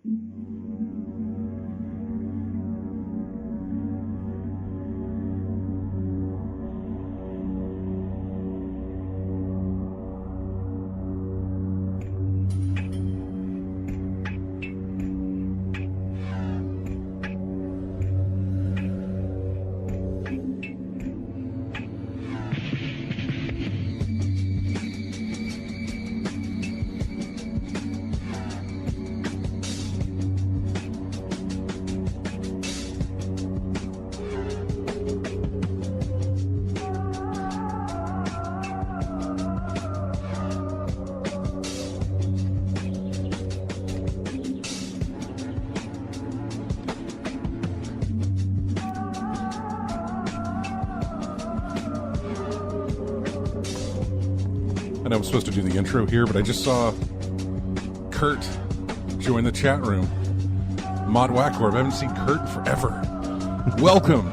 I was supposed to do the intro here, but I just saw Kurt join the chat room. Mod Wackorb. I haven't seen Kurt in forever. Welcome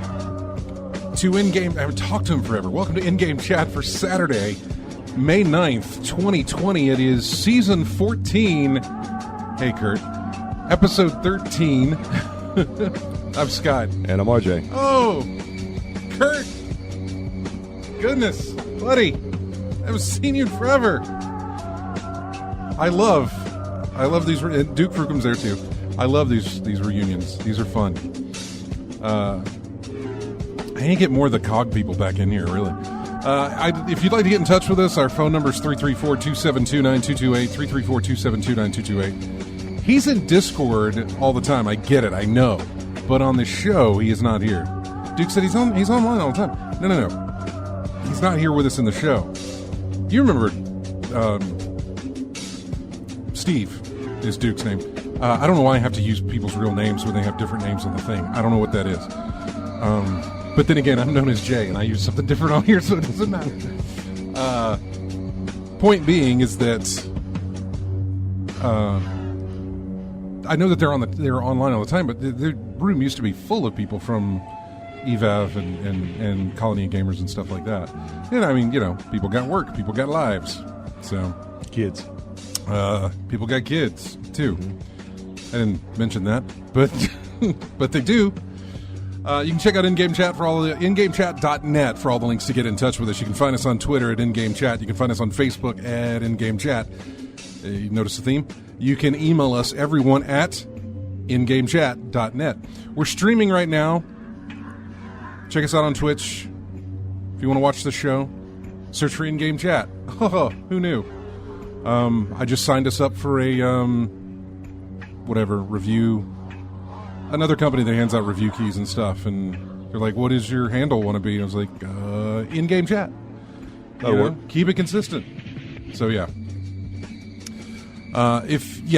to In-Game... I haven't talked to him forever. Welcome to In-Game Chat for Saturday, May 9th, 2020. It is Season 14. Hey, Kurt. Episode 13. I'm Scott. And I'm RJ. Oh! Kurt! Goodness, buddy. I haven't seen you in forever. I love these. Duke Frucom's there too. I love these reunions. These are fun. I need to get more of the COG people back in here, really. If you'd like to get in touch with us, our phone number is 334-272-9228, 334-272-9228. He's in Discord all the time. I get it. I know. But on the show, he is not here. Duke said he's online all the time. No. He's not here with us in the show. You remember Steve is Duke's name. I don't know why I have to use people's real names when they have different names on the thing. I don't know what that is. But then again, I'm known as Jay, and I use something different on here, so it doesn't matter. Point being is that I know that they're online all the time, but the room used to be full of people from EVAV and Colony of Gamers and stuff like that. And I mean, people got work, people got lives. So Kids. People got kids too. I didn't mention that, but but they do. You can check out In-Game Chat for all the ingamechat.net for all the links to get in touch with us. You can find us on Twitter at In-Game Chat. You can find us on Facebook at In-Game Chat. You notice the theme? You can email us, everyone, at ingamechat.net. We're streaming right now. Check us out on Twitch. If you want to watch the show, search for In-Game Chat. Oh, who knew? I just signed us up for a, review. Another company that hands out review keys and stuff. And they're like, what does your handle want to be? And I was like, In-Game Chat. Keep it consistent. So, yeah.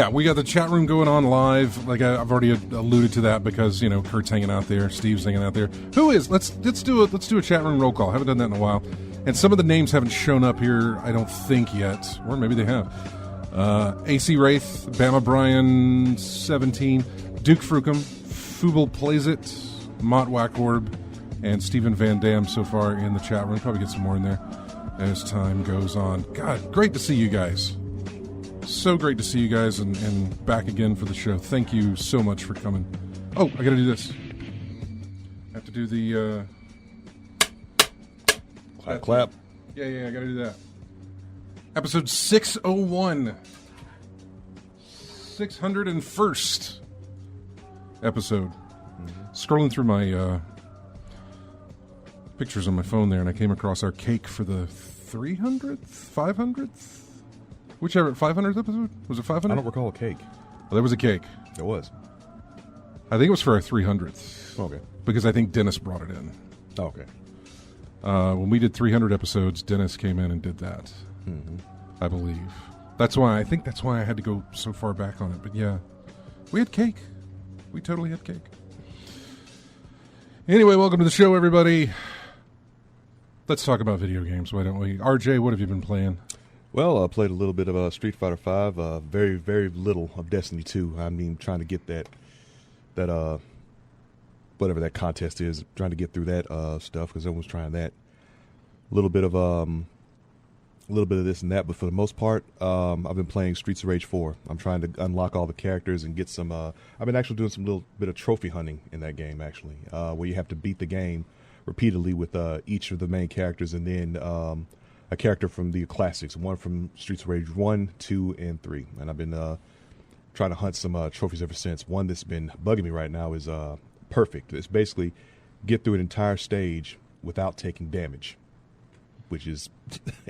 We got the chat room going on live. Like I've already alluded to that because Kurt's hanging out there, Steve's hanging out there. Who is? Let's do a chat room roll call. I haven't done that in a while, and some of the names haven't shown up here. I don't think yet, or maybe they have. AC Wraith, Bama Bryan 17, Duke Frucom, Fubel Plays It, Mott Wackorb, and Stephen Van Dam so far in the chat room. Probably get some more in there as time goes on. God, great to see you guys. So great to see you guys and back again for the show. Thank you so much for coming. Oh, I gotta do this. I have to do the Clap. Yeah, I gotta do that. Episode 601. 601st episode. Scrolling through my pictures on my phone there, and I came across our cake for the 300th? 500th? Whichever, 500th episode? Was it 500? I don't recall a cake. Well, there was a cake. There was. I think it was for our 300th. Okay. Because I think Dennis brought it in. Oh, okay. When we did 300 episodes, Dennis came in and did that. Mm-hmm. I believe. That's why I had to go so far back on it. But yeah, we had cake. We totally had cake. Anyway, welcome to the show, everybody. Let's talk about video games, why don't we? RJ, what have you been playing? Well, I played a little bit of Street Fighter V, very, very little of Destiny 2. I mean, trying to get that whatever that contest is, trying to get through that stuff, because I was trying that. A little bit of a little bit of this and that, but for the most part, I've been playing Streets of Rage 4. I'm trying to unlock all the characters and get some. I've been actually doing some little bit of trophy hunting in that game, actually, where you have to beat the game repeatedly with each of the main characters, and then a character from the classics, one from Streets of Rage 1, 2, and 3. And I've been trying to hunt some trophies ever since. One that's been bugging me right now is Perfect. It's basically get through an entire stage without taking damage, which is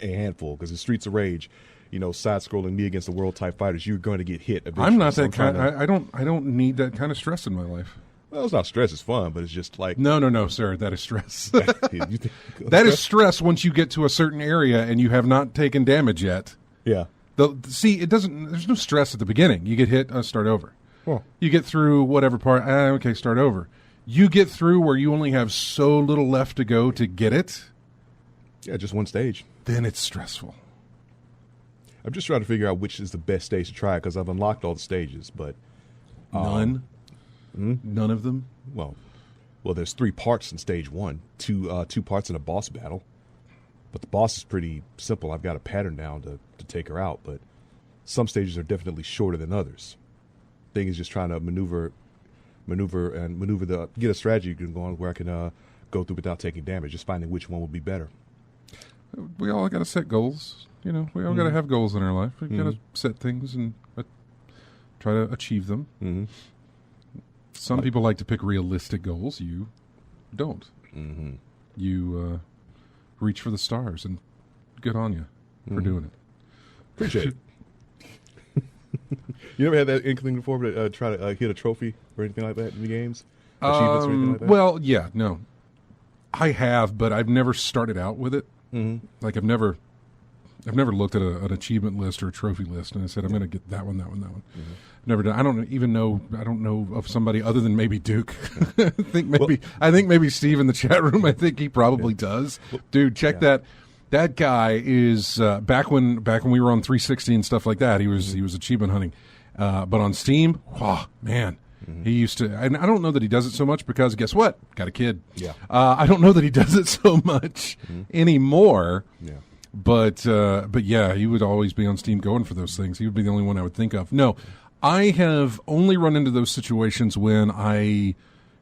a handful, because in Streets of Rage, side-scrolling me against the world type fighters, you're going to get hit eventually. I'm not that kind. I don't need that kind of stress in my life. Well, it's not stress. It's fun, but it's just like no, sir. That is stress. That is stress once you get to a certain area and you have not taken damage yet. Yeah. See, it doesn't. There's no stress at the beginning. You get hit, start over. Well, you get through whatever part. Okay, start over. You get through where you only have so little left to go to get it. Yeah, just one stage. Then it's stressful. I'm just trying to figure out which is the best stage to try, because I've unlocked all the stages, but none of them. Well, there's 3 parts in stage 1, two parts in a boss battle, but the boss is pretty simple. I've got a pattern down to take her out, but some stages are definitely shorter than others. Thing is just trying to maneuver get a strategy going where I can go through without taking damage. Just finding which one would be better. We all got to set goals. We all got to have goals in our life. We've got to set things and try to achieve them. Mm-hmm. Some people like to pick realistic goals. You don't. Mm-hmm. You reach for the stars, and good on you for doing it. Appreciate it. You never had that inkling before to try to hit a trophy or anything like that in the games? Achievements or anything like that? Well, yeah, no. I have, but I've never started out with it. Mm-hmm. Like I've never looked at an achievement list or a trophy list and I said I'm going to get that one. Mm-hmm. Never done. I don't know of somebody other than maybe Duke. I think maybe Steve in the chat room. I think he probably does. Dude, check that. That guy is back when we were on 360 and stuff like that. He was achievement hunting, but on Steam, oh man, he used to. And I don't know that he does it so much because guess what? Got a kid. Yeah. I don't know that he does it so much anymore. Yeah. But yeah, he would always be on Steam going for those things. He would be the only one I would think of. No, I have only run into those situations when I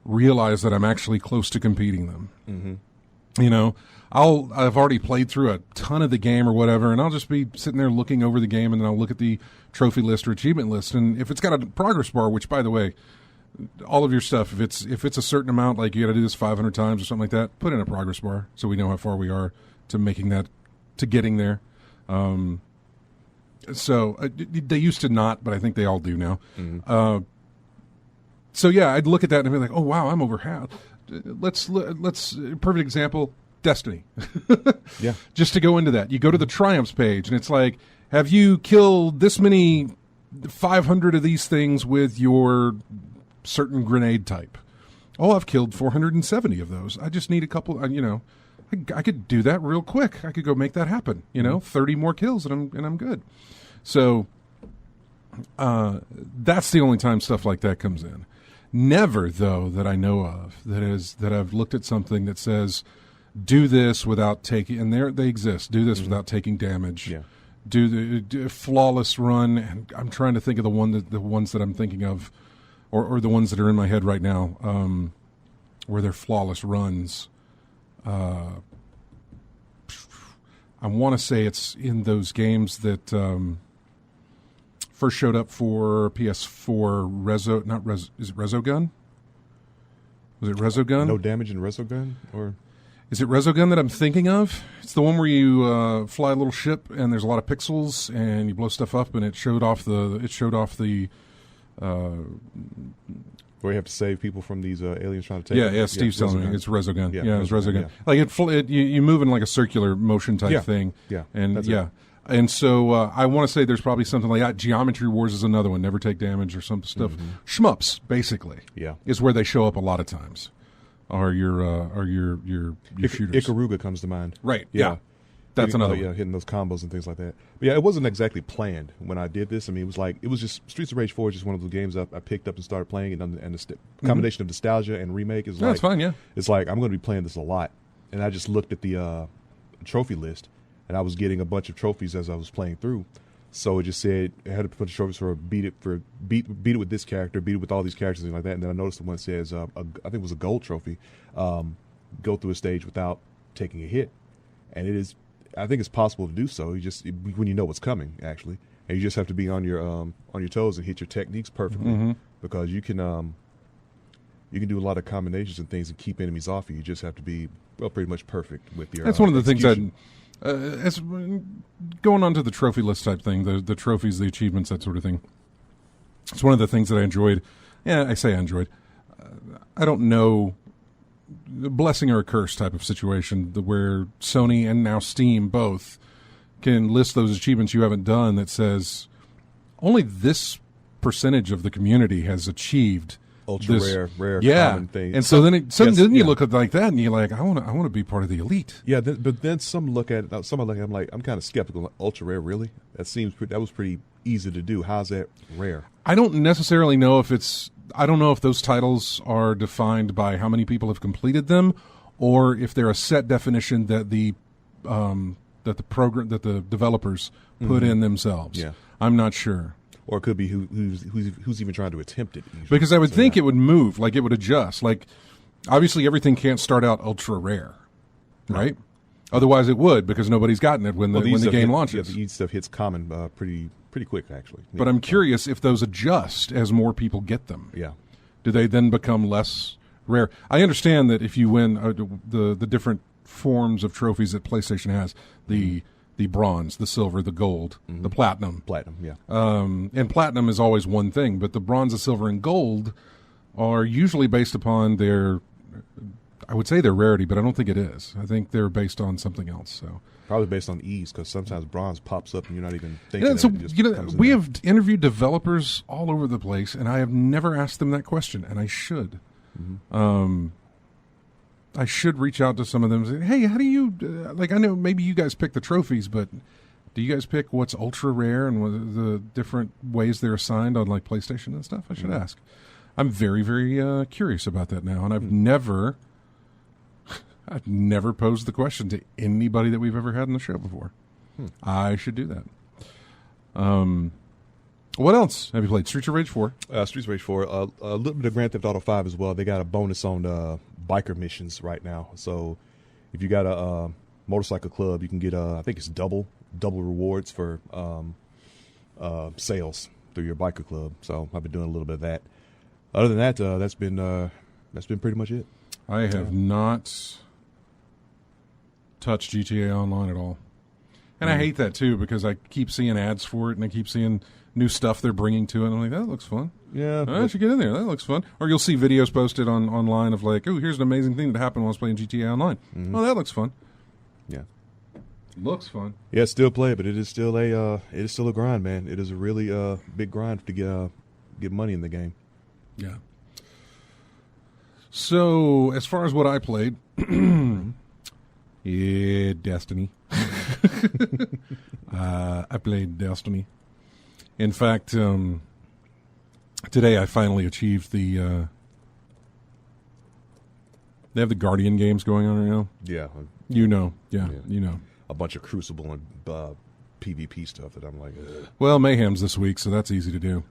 realize that I'm actually close to competing them. Mm-hmm. I've already played through a ton of the game or whatever, and I'll just be sitting there looking over the game, and then I'll look at the trophy list or achievement list, and if it's got a progress bar, which by the way, all of your stuff, if it's a certain amount, like you got to do this 500 times or something like that, put in a progress bar so we know how far we are to making that, to getting there. So they used to not, but I think they all do now. Mm-hmm. So yeah, I'd look at that and be like, oh wow, I'm over half. Let's perfect example. Destiny. Yeah. Just to go into that, you go to the triumphs page, and it's like, have you killed this many 500 of these things with your certain grenade type? Oh, I've killed 470 of those. I just need a couple. I could do that real quick. I could go make that happen. 30 more kills, and I'm good. So that's the only time stuff like that comes in. Never, though, that I know of that I've looked at something that says, do this without taking, and they exist. Do this without taking damage. Yeah. Do the flawless run. And I'm trying to think of the ones that I'm thinking of, or the ones that are in my head right now, where they're flawless runs. I want to say it's in those games that first showed up for PS4. Is it Resogun? Was it Resogun? No damage in Resogun, or is it Resogun that I'm thinking of? It's the one where you fly a little ship and there's a lot of pixels and you blow stuff up, and it showed off the. Where you have to save people from these aliens trying to take them? Yeah, Steve's telling me it's Resogun. Yeah, it's Resogun. Yeah. Like you move in like a circular motion type thing. Yeah, and that's yeah. it. And so I want to say there's probably something like that. Geometry Wars is another one. Never take damage or some stuff. Shmups, basically, is where they show up a lot of times. Are your shooters? Ikaruga comes to mind. Right. Yeah. That's another one. Yeah, hitting those combos and things like that. But yeah, it wasn't exactly planned when I did this. I mean, it was just Streets of Rage 4 is just one of those games I picked up and started playing, and the combination of nostalgia and remake is like, that's fine. Yeah, it's like I'm going to be playing this a lot, and I just looked at the trophy list. and I was getting a bunch of trophies as I was playing through. So it just said I had a bunch of trophies for beat it with this character, beat it with all these characters and like that. And then I noticed the one that says I think it was a gold trophy, go through a stage without taking a hit, and I think it's possible to do so. You just when you know what's coming actually, and you just have to be on your toes and hit your techniques perfectly because you can do a lot of combinations and things and keep enemies off you. You just have to be pretty much perfect with your. That's one of the execution. things as going on to the trophy list type thing, the trophies, the achievements, that sort of thing. It's one of the things that I enjoyed. Yeah, I say I enjoyed. I don't know, a blessing or a curse type of situation where Sony and now Steam both can list those achievements you haven't done that says only this percentage of the community has achieved ultra rare common thing. And so then you look at like that and you're like, I want to be part of the elite. Yeah, but then some look at it. Some look at it, I'm like, I'm kind of skeptical. Like, ultra rare, really? That was pretty easy to do. How's that rare? I don't necessarily know I don't know if those titles are defined by how many people have completed them, or if they're a set definition that the developers put in themselves. Yeah. I'm not sure. Or it could be who's even trying to attempt it. Usually. Because I would think it would move, like it would adjust. Like, obviously everything can't start out ultra rare, right? Otherwise it would, because nobody's gotten it when the game launches. Yeah, the EAT stuff hits common pretty quick, actually. But I'm curious if those adjust as more people get them. Yeah. Do they then become less rare? I understand that if you win the different forms of trophies that PlayStation has, the bronze, the silver, the gold, the platinum. Platinum, yeah. And platinum is always one thing, but the bronze, the silver, and gold are usually based upon I would say their rarity, but I don't think it is. I think they're based on something else. So probably based on ease, because sometimes bronze pops up and you're not even thinking. Yeah, so we have interviewed developers all over the place, and I have never asked them that question, and I should. I should reach out to some of them and say, hey, how do you, I know maybe you guys pick the trophies, but do you guys pick what's ultra rare and what the different ways they're assigned on like PlayStation and stuff? I should ask. I'm very, very curious about that now, and I've never posed the question to anybody that we've ever had on the show before. I should do that. What else have you played? Streets of Rage 4? Streets of Rage 4. A little bit of Grand Theft Auto 5 as well. They got a bonus on biker missions right now. So if you got a motorcycle club, you can get I think it's double rewards for sales through your biker club. So I've been doing a little bit of that. Other than that, that's been pretty much it. I have not touched GTA Online at all. And I hate that too, because I keep seeing ads for it and I keep seeing new stuff they're bringing to it. And I'm like, that looks fun. Yeah. I should get in there. That looks fun. Or you'll see videos posted online of like, oh, here's an amazing thing that happened while I was playing GTA Online. Oh, that looks fun. Yeah. Looks fun. Yeah, it's still play, but it is still a grind, man. It is a really big grind to get money in the game. Yeah. So, as far as what I played, yeah, Destiny. I played Destiny. In fact, today I finally achieved the. They have the Guardian games going on right now. Yeah. You know. A bunch of Crucible and PvP stuff that I'm like. Ugh. Well, Mayhem's this week, so that's easy to do.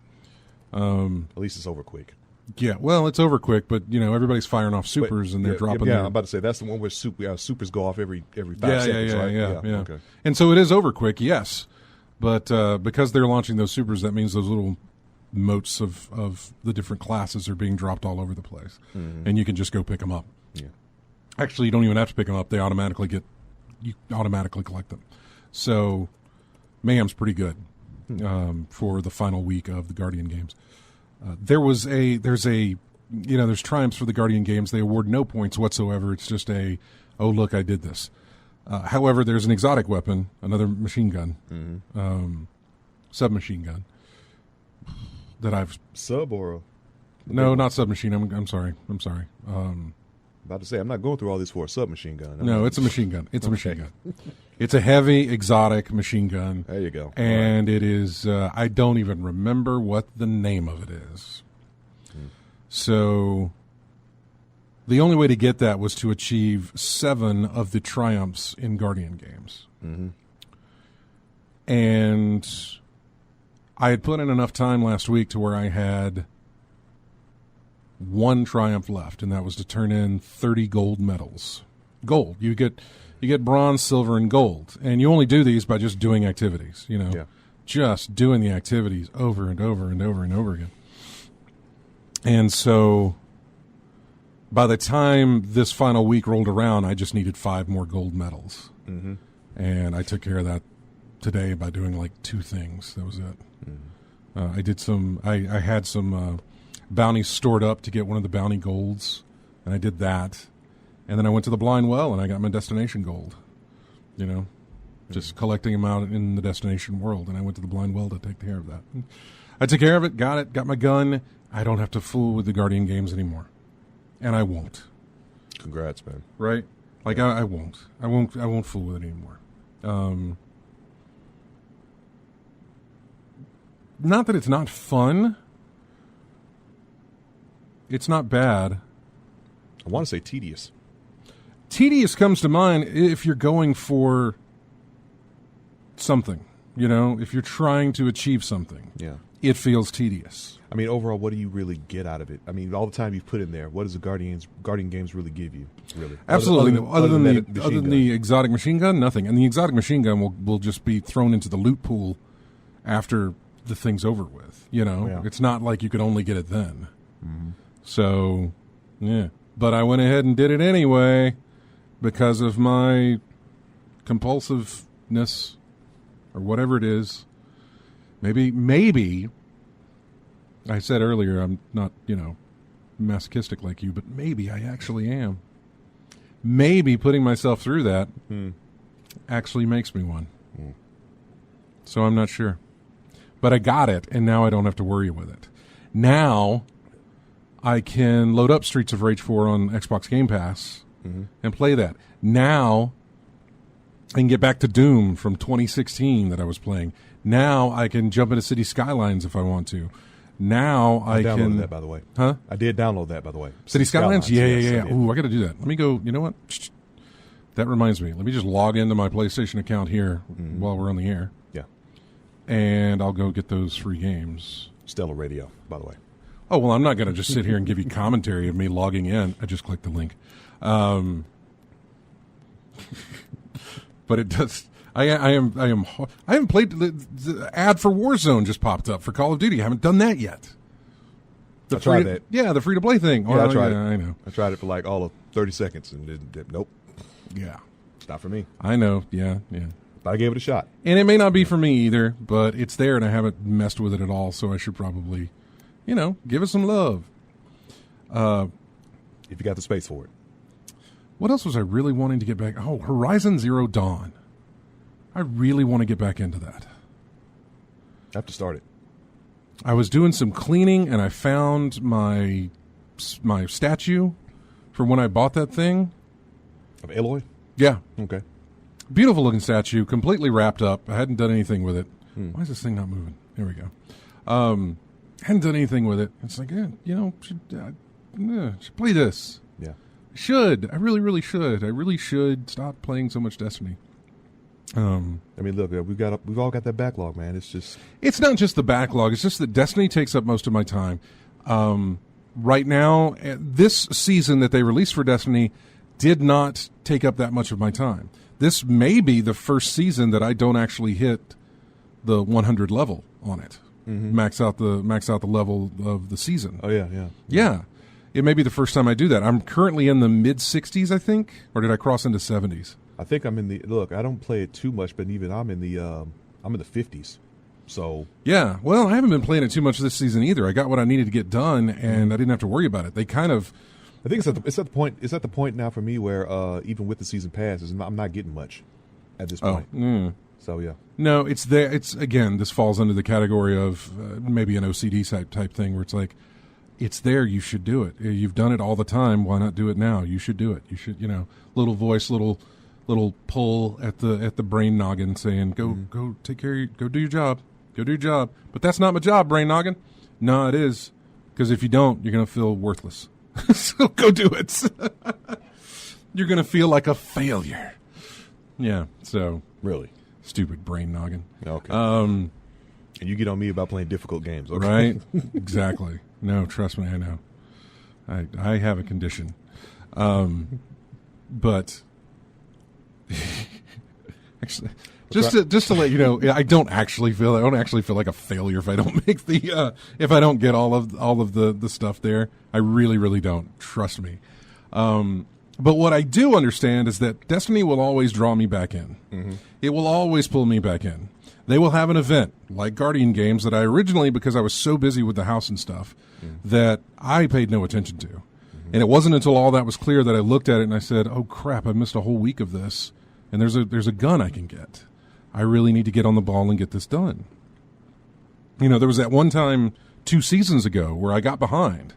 At least it's over quick. Yeah, well, it's over quick, but everybody's firing off supers and they're dropping. Yeah, I'm about to say that's the one where supers go off every 5 seconds, right? Yeah. Okay. And so it is over quick, yes, but because they're launching those supers, that means those little motes of the different classes are being dropped all over the place, and you can just go pick them up. Yeah. Actually, you don't even have to pick them up; you automatically collect them. So, Mayhem's pretty good for the final week of the Guardian games. There's triumphs for the Guardian games. They award no points whatsoever. It's just oh, look, I did this. However, there's an exotic weapon, another machine gun, submachine gun, that I've... Sub or... No, not submachine. I'm sorry. About to say, I'm not going through all this for a submachine gun. No, it's a machine gun. It's a machine gun. It's a heavy, exotic machine gun. There you go. And it is, I don't even remember what the name of it is. So the only way to get that was to achieve 7 of the triumphs in Guardian games. And I had put in enough time last week to where I had one triumph left, and that was to turn in 30 gold medals. Gold. You get bronze, silver, and gold. And you only do these by just doing activities, Yeah. Just doing the activities over and over and over and over again. And so by the time this final week rolled around, I just needed 5 more gold medals. Mm-hmm. And I took care of that today by doing like 2 things. That was it. Mm-hmm. I did some. I had some bounties stored up to get one of the bounty golds, and I did that. And then I went to the blind well, and I got my destination gold. Just collecting them out in the destination world, and I went to the blind well to take care of that. I took care of it, got my gun. I don't have to fool with the Guardian games anymore, and I won't. Congrats, man. Right? Like I won't. I won't fool with it anymore. Not that it's not fun. It's not bad. I want to say tedious. Tedious comes to mind if you're going for something. If you're trying to achieve something. Yeah. It feels tedious. I mean, overall, what do you really get out of it? I mean, all the time you've put in there, what does the Guardian games really give you? Really, Absolutely. Other than the the exotic machine gun, nothing. And the exotic machine gun will just be thrown into the loot pool after the thing's over with. Yeah. It's not like you could only get it then. Mm-hmm. So, yeah. But I went ahead and did it anyway because of my compulsiveness or whatever it is. Maybe, I said earlier I'm not, masochistic like you, but maybe I actually am. Maybe putting myself through that actually makes me one. So I'm not sure. But I got it, and now I don't have to worry with it. Now I can load up Streets of Rage 4 on Xbox Game Pass and play that. Now I can get back to Doom from 2016 that I was playing. Now I can jump into City Skylines if I want to. Now I can... I downloaded that, by the way. Huh? I did download that, by the way. City Skylines? Yeah. Yes, Ooh, I got to do that. Let me go... You know what? That reminds me. Let me just log into my PlayStation account here while we're on the air. Yeah. And I'll go get those free games. Stellar Radio, by the way. Oh, well, I'm not going to just sit here and give you commentary of me logging in. I just clicked the link. But it does... I haven't played... The ad for Warzone just popped up for Call of Duty. I haven't done that yet. I tried that. Yeah, the free-to-play thing. Yeah, I tried it. I know. I tried it for like all of 30 seconds and didn't. Nope. Yeah. It's not for me. I know. Yeah. But I gave it a shot. And it may not be for me either, but it's there and I haven't messed with it at all, so I should probably, give it some love. If you got the space for it. What else was I really wanting to get back? Oh, Horizon Zero Dawn. I really want to get back into that. I have to start it. I was doing some cleaning and I found my statue from when I bought that thing. Of Aloy? Yeah. Okay. Beautiful looking statue, completely wrapped up. I hadn't done anything with it. Why is this thing not moving? There we go. Hadn't done anything with it. It's like, should play this. Yeah. Should. I really, really should. I really should stop playing so much Destiny. I mean, look, we've all got that backlog, man. It's not just the backlog. It's just that Destiny takes up most of my time. Right now, this season that they released for Destiny did not take up that much of my time. This may be the first season that I don't actually hit the 100 level on it. Max out the level of the season. Oh yeah. Yeah. It may be the first time I do that. I'm currently in the mid 60s, I think, or did I cross into 70s? I think I'm in the look. I don't play it too much, but even I'm in the 50s. So yeah, well, I haven't been playing it too much this season either. I got what I needed to get done, and I didn't have to worry about it. They kind of, I think it's at the point now for me where even with the season pass, I'm not getting much at this point. So yeah, no, it's there. It's again, this falls under the category of maybe an OCD type thing where it's like, it's there. You should do it. You've done it all the time. Why not do it now? You should do it. You should, little voice, little pull at the brain noggin saying, go take care of go do your job. Go do your job. But that's not my job, brain noggin. No, it is. Because if you don't, you're going to feel worthless. So go do it. You're going to feel like a failure. Yeah, so. Really? Stupid brain noggin. Okay. And you get on me about playing difficult games, okay? Right? Exactly. No, trust me, I know. I have a condition. But actually, just to let you know, I don't actually feel like a failure if I don't make if I don't get all of the stuff there. I really don't. Trust me. But what I do understand is that Destiny will always draw me back in. Mm-hmm. It will always pull me back in. They will have an event like Guardian Games that I originally, because I was so busy with the house and stuff, that I paid no attention to. Mm-hmm. And it wasn't until all that was clear that I looked at it and I said, "Oh crap! I missed a whole week of this. And there's a gun I can get. I really need to get on the ball and get this done." You know, there was that one time 2 seasons ago where I got behind,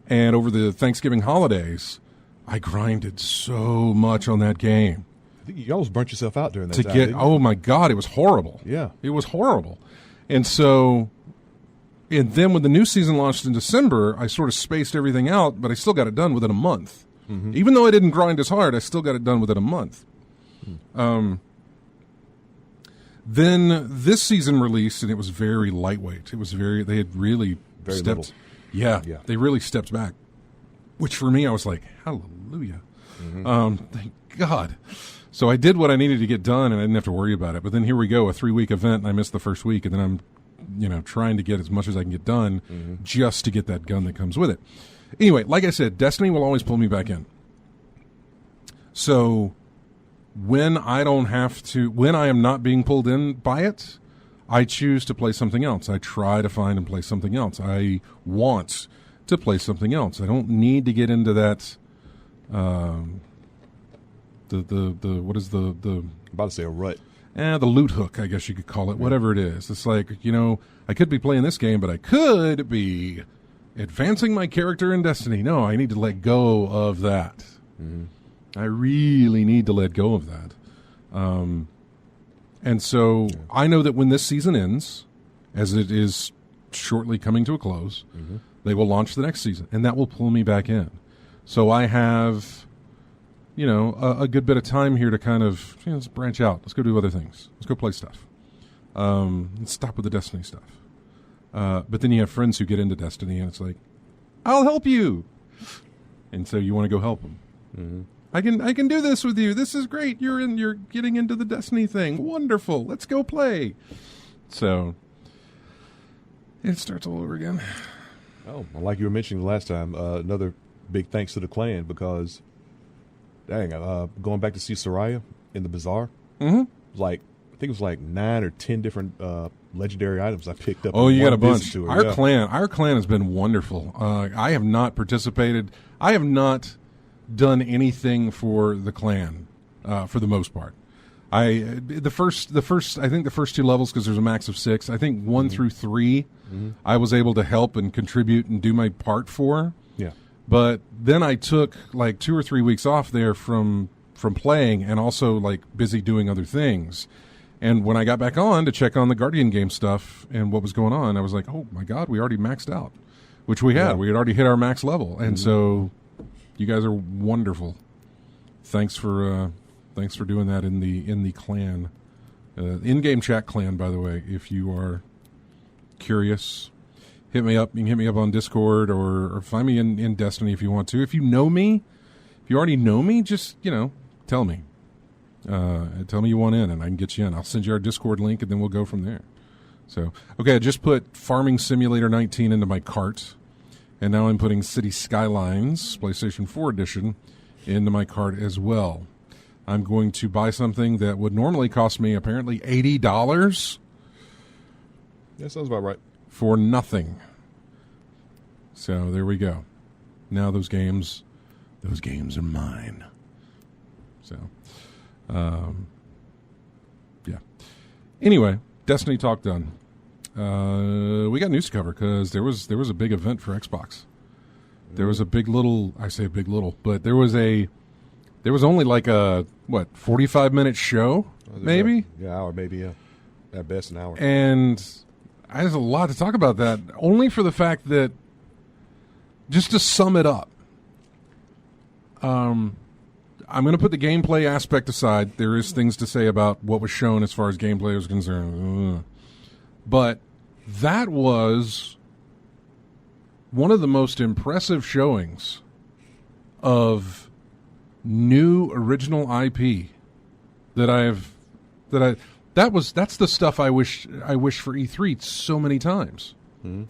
and over the Thanksgiving holidays, I grinded so much on that game. I think you almost burnt yourself out during that time. Oh my God, it was horrible. Yeah. It was horrible. And then when the new season launched in December, I sort of spaced everything out, but I still got it done within a month. Mm-hmm. Even though I didn't grind as hard, I still got it done within a month. Then this season released, and it was very lightweight. They had really very stepped. Little. Yeah, they really stepped back. Which for me, I was like, hallelujah. Mm-hmm. Thank God. So I did what I needed to get done, and I didn't have to worry about it. But then here we go, a 3-week event, and I missed the first week, and then I'm, trying to get as much as I can get done just to get that gun that comes with it. Anyway, like I said, Destiny will always pull me back in. So when I am not being pulled in by it, I choose to play something else. I try to find and play something else. I want to play something else. I don't need to get into that. What is the I'm about to say a rut. The loot hook, I guess you could call it. Yeah. Whatever it is. It's like, I could be playing this game, but I could be advancing my character in Destiny. No, I need to let go of that. Mm-hmm. I really need to let go of that. And so I know that when this season ends, as it is shortly coming to a close, they will launch the next season, and that will pull me back in. So I have, a good bit of time here to kind of, let's branch out. Let's go do other things. Let's go play stuff. Let's stop with the Destiny stuff. But then you have friends who get into Destiny, and it's like, I'll help you. And so you want to go help them. Mm-hmm. I can do this with you. This is great. You're getting into the Destiny thing. Wonderful. Let's go play. So it starts all over again. Oh, like you were mentioning last time, another big thanks to the clan because, going back to see Soraya in the bazaar, I think it was like 9 or 10 different legendary items I picked up. Oh, you got a bunch. Our clan has been wonderful. I have not participated. I have not done anything for the clan for the most part. The first I think the first 2 levels, because there's a max of 6, I think 1 through 3 I was able to help and contribute and do my part for. Yeah. But then I took like 2 or 3 weeks off there from playing, and also like busy doing other things. And when I got back on to check on the Guardian game stuff and what was going on, I was like, oh my God, we already maxed out, which we had. Yeah. We had already hit our max level. And so you guys are wonderful. Thanks for doing that in the clan, in-game chat clan. By the way, if you are curious, hit me up. You can hit me up on Discord or find me in Destiny if you want to. If you know me, if you already know me, just tell me. Tell me you want in, and I can get you in. I'll send you our Discord link, and then we'll go from there. So, okay, I just put Farming Simulator 19 into my cart. And now I'm putting City Skylines, PlayStation 4 edition, into my cart as well. I'm going to buy something that would normally cost me apparently $80. That sounds about right. For nothing. So there we go. Now those games are mine. So, yeah. Anyway, Destiny talk done. We got news to cover because there was a big event for Xbox. There was a big little, I say big little, but there was only like a 45-minute show, maybe? Hour, maybe, yeah. At best an hour. And there's a lot to talk about that, only for the fact that, just to sum it up, I'm going to put the gameplay aspect aside. There is things to say about what was shown as far as gameplay was concerned. But that was one of the most impressive showings of new original IP that's the stuff I wish for E3 so many times.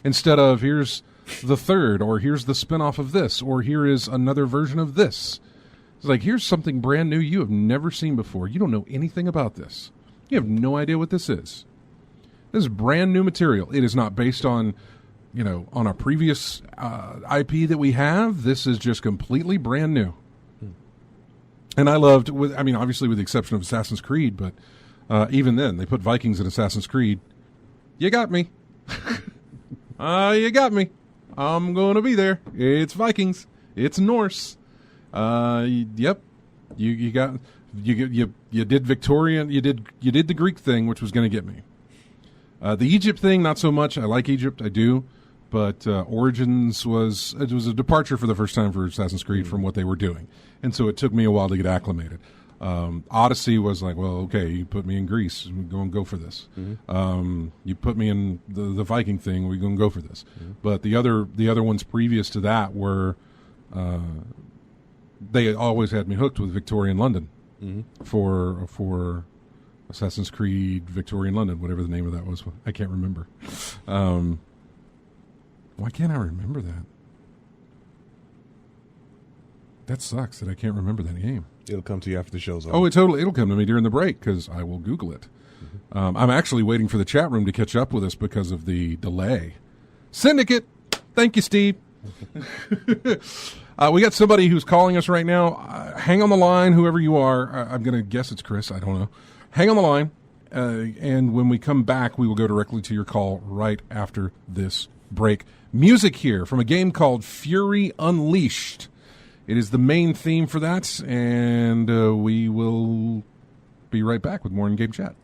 Instead of here's the third, or here's the spinoff of this, or here is another version of this. It's like, here's something brand new you have never seen before. You don't know anything about this. You have no idea what this is. This is brand new material. It is not based on, on a previous IP that we have. This is just completely brand new. And I loved, obviously with the exception of Assassin's Creed, but even then, they put Vikings in Assassin's Creed. You got me. You got me. I'm going to be there. It's Vikings. It's Norse. Yep. You did Victorian. You did the Greek thing, which was going to get me. The Egypt thing, not so much. I like Egypt. I do. But Origins was a departure for the first time for Assassin's Creed from what they were doing. And so it took me a while to get acclimated. Odyssey was like, well, okay, you put me in Greece, we're going to go for this. You put me in the Viking thing, we're going to go for this. But the other ones previous to that were, they always had me hooked with Victorian London for Assassin's Creed Victorian London, whatever the name of that was. I can't remember. Why can't I remember that? That sucks that I can't remember that game. It'll come to you after the show's over. Oh, it'll come to me during the break because I will Google it. I'm actually waiting for the chat room to catch up with us because of the delay. Syndicate, thank you, Steve. We got somebody who's calling us right now. Hang on the line, whoever you are. I'm going to guess it's Chris. I don't know. Hang on the line, and when we come back, we will go directly to your call right after this break. Music here from a game called Fury Unleashed. It is the main theme for that, and we will be right back with more in-game chat.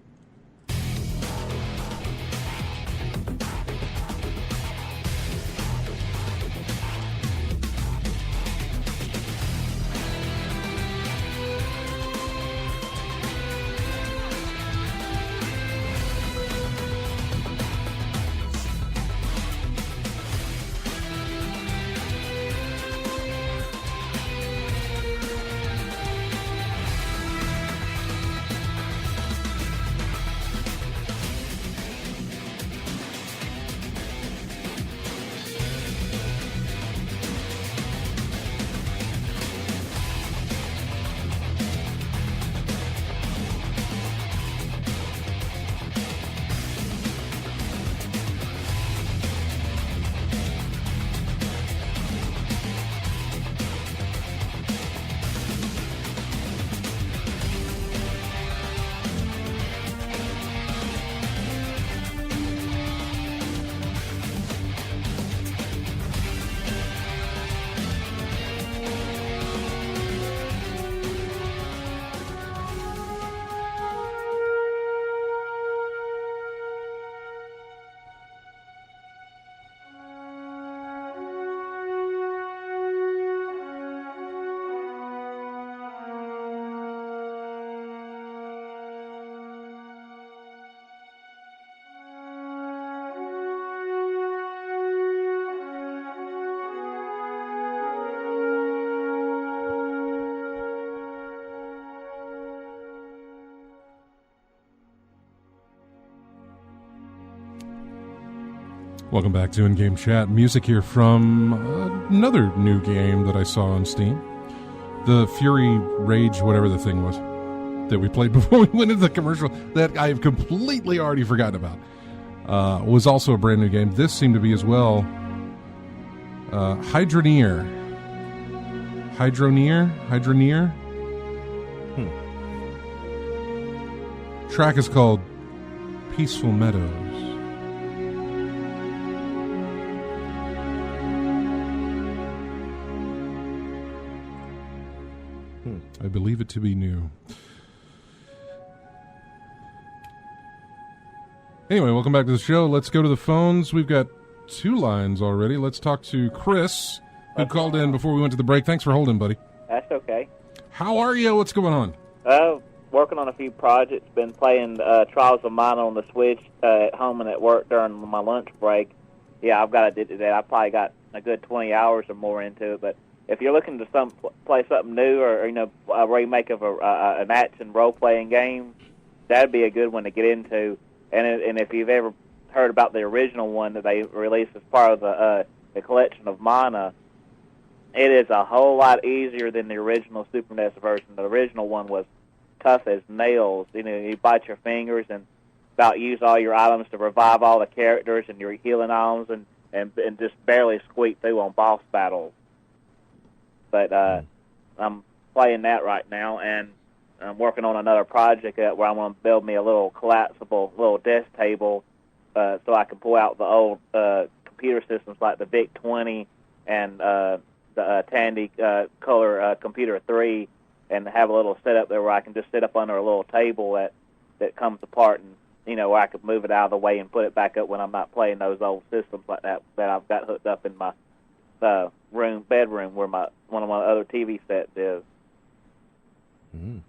Welcome back to In-Game Chat. Music here from another new game that I saw on Steam. The Fury Rage, whatever the thing was, that we played before we went into the commercial, that I've completely already forgotten about, was also a brand new game. This seemed to be as well. Hydroneer. Track is called Peaceful Meadows. I believe it to be new. Anyway, welcome back to the show. Let's go to the phones. We've got 2 lines already. Let's talk to Chris, who called in before we went to the break. Thanks for holding, buddy. That's okay. How are you? What's going on? Working on a few projects. Been playing Trials of Mana on the Switch at home and at work during my lunch break. Yeah, I've got addicted to that. I probably got a good 20 hours or more into it. But if you're looking to play something new, or a remake of an action role-playing game, that'd be a good one to get into. And if you've ever heard about the original one that they released as part of the collection of Mana, it is a whole lot easier than the original Super NES version. The original one was tough as nails. You bite your fingers and about use all your items to revive all the characters and your healing items, and just barely squeak through on boss battles. But I'm playing that right now, and I'm working on another project where I'm going to build me a little collapsible little desk table so I can pull out the old computer systems like the VIC-20 and the Tandy Color Computer 3, and have a little setup there where I can just sit up under a little table that comes apart, and where I could move it out of the way and put it back up when I'm not playing those old systems like that I've got hooked up in my bedroom where one of my other TV sets is. Mm-hmm.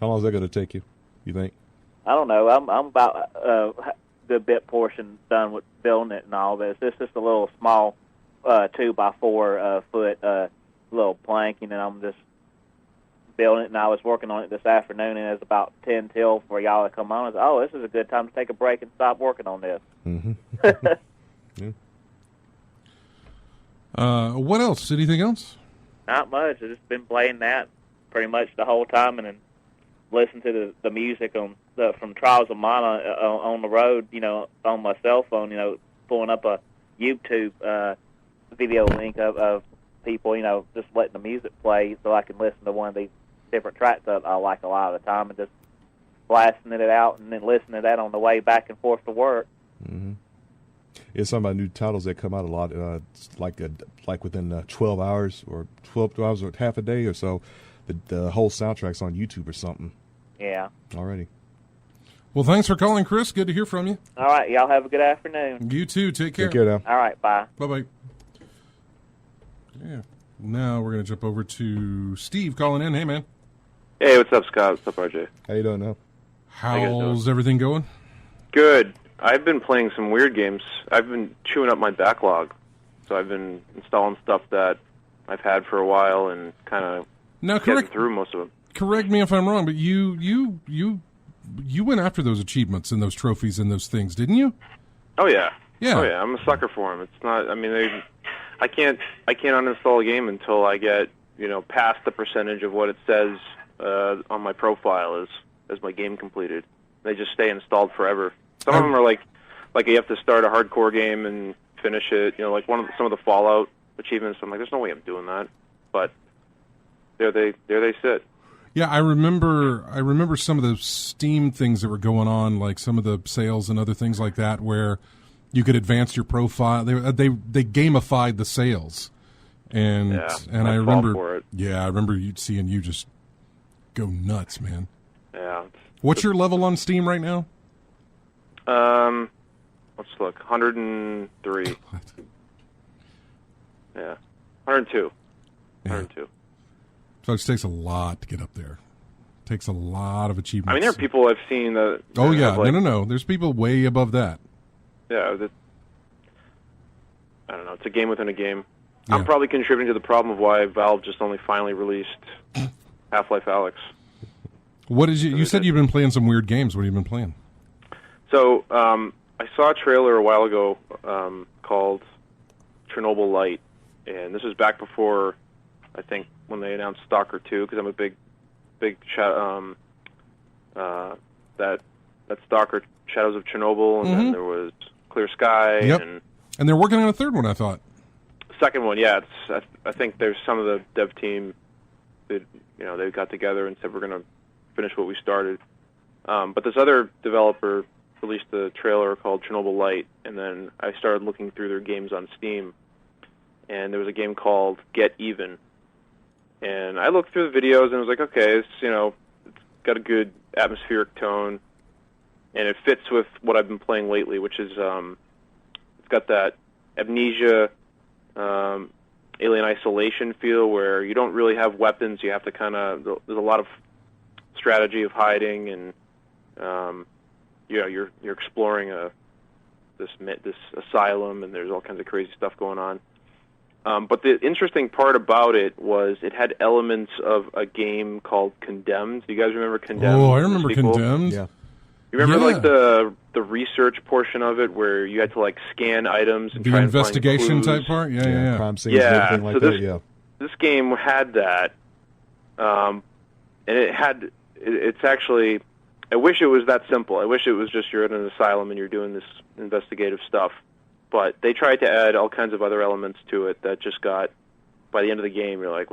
How long is that going to take you think? I don't know. I'm about a good bit portion done with building it and all this. It's just a little small 2x4 foot little plank, and I'm just building it, and I was working on it this afternoon, and it's about 10 till for y'all to come on. I said, oh, this is a good time to take a break and stop working on this. Mm-hmm. Yeah. What else? Anything else? Not much. I've just been playing that pretty much the whole time, and then listen to the music from Trials of Mana on the road, on my cell phone, pulling up a YouTube video link of people, just letting the music play so I can listen to one of these different tracks that I like a lot of the time, and just blasting it out and then listening to that on the way back and forth to work. Mm-hmm. It's some of my new titles that come out a lot, like within 12 hours or 12 hours or half a day or so. The whole soundtrack's on YouTube or something. Yeah. Already. Well, thanks for calling, Chris. Good to hear from you. All right. Y'all have a good afternoon. You too. Take care. Take care now. All right. Bye. Bye-bye. Yeah. Now we're going to jump over to Steve calling in. Hey, man. Hey, what's up, Scott? What's up, RJ? How you doing now? How's everything going? Good. I've been playing some weird games. I've been chewing up my backlog. So I've been installing stuff that I've had for a while and kind of getting through most of them. Correct me if I'm wrong, but you went after those achievements and those trophies and those things, didn't you? Oh yeah. Yeah. Oh yeah. I'm a sucker for them. It's not. I mean, I can't uninstall a game until I get past the percentage of what it says on my profile as my game completed. They just stay installed forever. Some of them are like you have to start a hardcore game and finish it. Like some of the Fallout achievements. I'm like, there's no way I'm doing that, but there they sit. Yeah, I remember some of the Steam things that were going on, like some of the sales and other things like that, where you could advance your profile. They gamified the sales, and I remember, I remember seeing you just go nuts, man. Yeah. What's your level on Steam right now? Let's look. 103. Yeah. 102. 102. So it takes a lot to get up there. It takes a lot of achievements. I mean, there are people I've seen that... Oh, yeah. No. There's people way above that. Yeah. I don't know. It's a game within a game. Yeah. I'm probably contributing to the problem of why Valve just only finally released Half-Life Alyx. What is you said you've been playing some weird games. What have you been playing? So, I saw a trailer a while ago called Chernobyl Light, and this was back before, I think, when they announced Stalker 2, because I'm a big that Stalker Shadows of Chernobyl, and then there was Clear Sky, and they're working on a third one, I thought. Second one, yeah. I think there's some of the dev team that they got together and said we're going to finish what we started. But this other developer released a trailer called Chernobyl Light, and then I started looking through their games on Steam, and there was a game called Get Even. And I looked through the videos and was like, okay, it's got a good atmospheric tone, and it fits with what I've been playing lately, which is it's got that Amnesia Alien Isolation feel, where you don't really have weapons. You have to there's a lot of strategy of hiding, and you're exploring this asylum, and there's all kinds of crazy stuff going on. But the interesting part about it was it had elements of a game called Condemned. Do you guys remember Condemned? Oh, I remember Condemned. Yeah. You remember like the research portion of it, where you had to like scan items and the try investigation and find type part? Yeah. Crime scenes and everything like that, yeah. This game had that, and it's actually, I wish it was that simple. I wish it was just you're in an asylum and you're doing this investigative stuff. But they tried to add all kinds of other elements to it that just got, by the end of the game, you're like,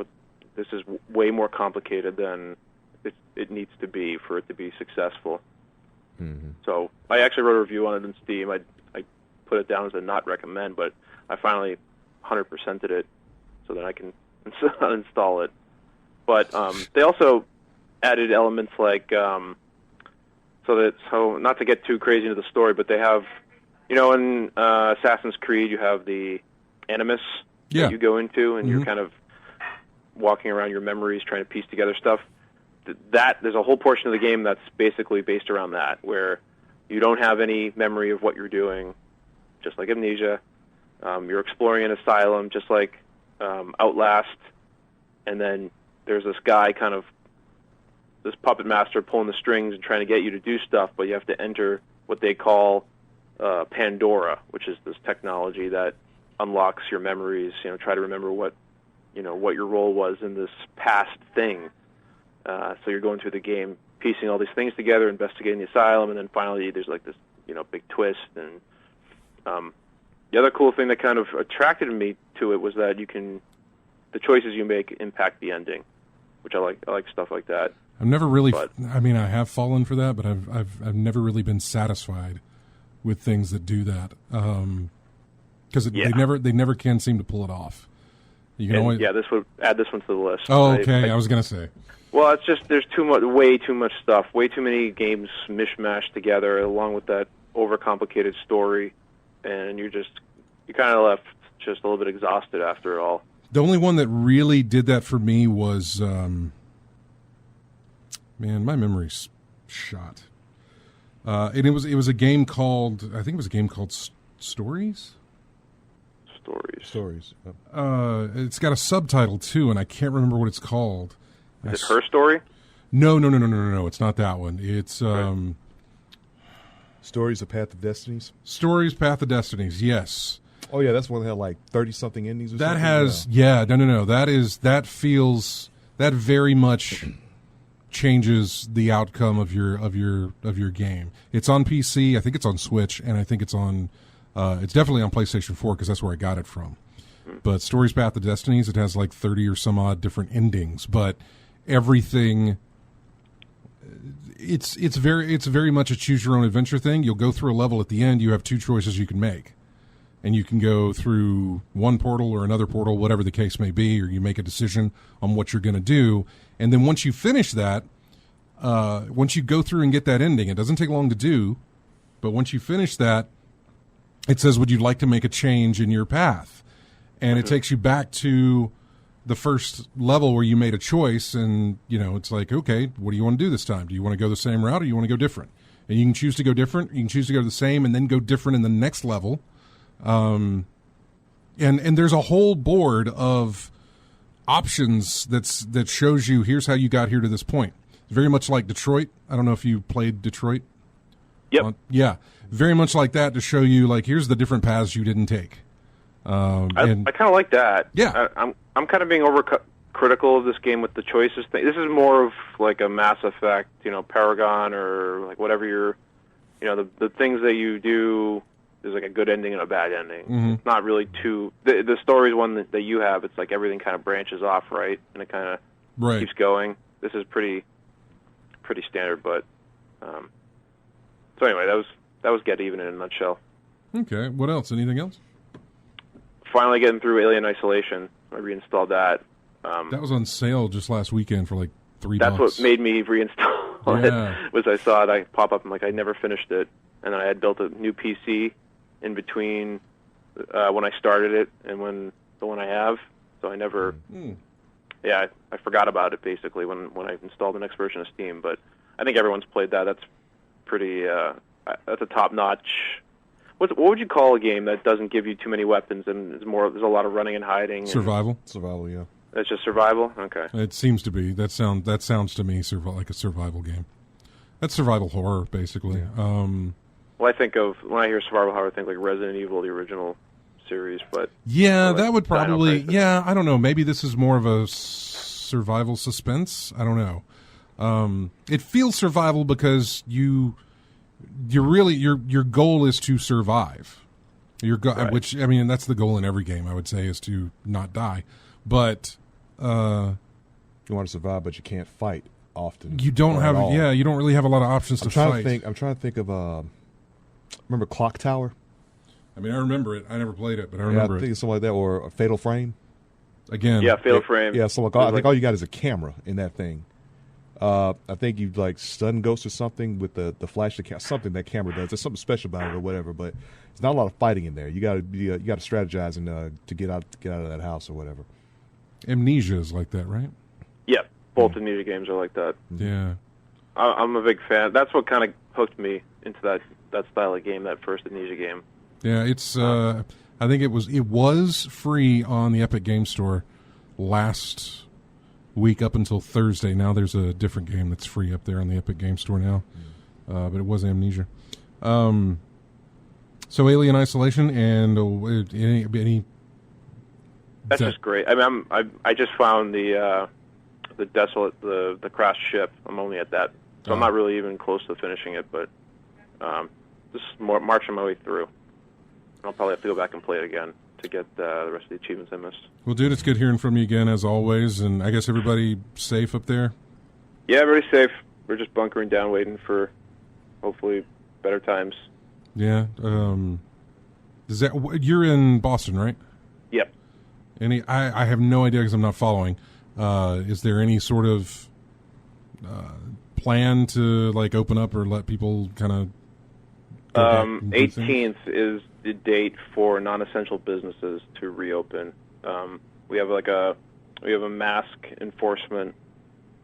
this is way more complicated than it needs to be for it to be successful. Mm-hmm. So I actually wrote a review on it in Steam. I put it down as a not recommend, but I finally 100%ed it so that I can install it. But they also added elements like, so not to get too crazy into the story, but they have, in Assassin's Creed you have the Animus that you go into, and you're kind of walking around your memories trying to piece together stuff. There's a whole portion of the game that's basically based around that, where you don't have any memory of what you're doing, just like Amnesia. You're exploring an asylum, just like Outlast, and then there's this guy, this puppet master pulling the strings and trying to get you to do stuff, but you have to enter what they call Pandora, which is this technology that unlocks your memories. Try to remember what your role was in this past thing. So you're going through the game, piecing all these things together, investigating the asylum, and then finally there's like this, big twist. And the other cool thing that kind of attracted me to it was that the choices you make impact the ending, which I like. I like stuff like that. I've never really. I have fallen for that, but I've never really been satisfied with things that do that, because they never can seem to pull it off. This would add this one to the list. Oh, okay. I was gonna say. Well, it's just there's way too much stuff, way too many games mishmashed together, along with that overcomplicated story, and you're kind of left just a little bit exhausted after it all. The only one that really did that for me was, man, my memory's shot. And it was a game called, I think it was a game called Stories. Stories. It's got a subtitle too, and I can't remember what it's called. Is it Her Story? No. It's not that one. It's Stories: A Path of Destinies. Stories: Path of Destinies. Yes. Oh yeah, that's one that had like 30-something endings. Or that something? has no. That very much changes the outcome of your game. It's on PC. I think it's on Switch, and I think it's on. It's definitely on PlayStation 4 because that's where I got it from. But Stories: Path of Destinies, it has like 30 or some odd different endings, but everything. It's very much a choose your own adventure thing. You'll go through a level at the end. You have two choices you can make, and you can go through one portal or another portal, whatever the case may be, or you make a decision on what you're going to do. And then once you finish that, once you go through and get that ending, it doesn't take long to do, but once you finish that, it says, would you like to make a change in your path? And it takes you back to the first level where you made a choice, and it's like, okay, what do you want to do this time? Do you want to go the same route, or do you want to go different? And you can choose to go different. You can choose to go the same, and then go different in the next level. And there's a whole board of options that shows you here's how you got here to this point. Very much like Detroit. I don't know if you played Detroit. Yep. Yeah, very much like that, to show you like here's the different paths you didn't take. I kind of like that. Yeah, I'm kind of being critical of this game with the choices thing. This is more of like a Mass Effect, Paragon, or like whatever you're, the things that you do. There's like a good ending and a bad ending. Mm-hmm. It's not really too. The story's one that you have. It's like everything kind of branches off, right, and it kind of keeps going. This is pretty standard, but so anyway, that was Get Even in a nutshell. Okay, what else? Anything else? Finally getting through Alien Isolation. I reinstalled that. That was on sale just last weekend for like $3. That's what made me reinstall it. Was I saw it pop up. I'm like, I never finished it, and then I had built a new PC in between when I started it and when the one I have. so I never. Yeah, I forgot about it basically when I installed the next version of Steam. But I think everyone's played that. That's pretty. That's a top-notch. What would you call a game that doesn't give you too many weapons and is more? There's a lot of running and hiding. Survival. Survival, yeah. It's just survival. Okay. It seems to be. That sounds to me like a survival game. That's survival horror, basically. Yeah. Well, I think of when I hear survival horror, I think like Resident Evil, the original series. But yeah, like that would probably. Crisis. Yeah, I don't know. Maybe this is more of a survival suspense. I don't know. It feels survival because you're really your goal is to survive. Right. Which I mean, that's the goal in every game. I would say is to not die, but You want to survive, but you can't fight often. you don't or have. at all. Yeah, you don't really have a lot of options to fight. I'm trying to think of. Remember Clock Tower? I mean, I remember it. I never played it, but I Yeah, remember I think it. it's something like that, or a Fatal Frame. Again, Yeah, Fatal Frame. Yeah, so I think all you got is a camera in that thing. I think you like stun ghost or something with the flash, something that camera does. There's something special about it or whatever, but it's not a lot of fighting in there. You got to strategize and to get out of that house or whatever. Amnesia is like that, right? Yeah, both Amnesia games are like that. Yeah. I'm a big fan. That's what kind of hooked me into that style of game. That first Amnesia game. Yeah, it's. I think it was free on the Epic Game Store last week up until Thursday. Now there's a different game that's free up there on the Epic Game Store now, but it was Amnesia. So Alien Isolation and any. That's just great. I mean, I just found the desolate the crashed ship. I'm only at that, so I'm not really even close to finishing it, but just marching my way through. I'll probably have to go back and play it again to get the rest of the achievements I missed. Well, dude, it's good hearing from you again, as always, and I guess everybody safe up there? Yeah, everybody's safe. We're just bunkering down, waiting for, hopefully, better times. Yeah. You're in Boston, right? Yep. I have no idea because I'm not following. Is there any sort of plan to, like, open up or let people kind of... 18th is the date for non-essential businesses to reopen. We have a mask enforcement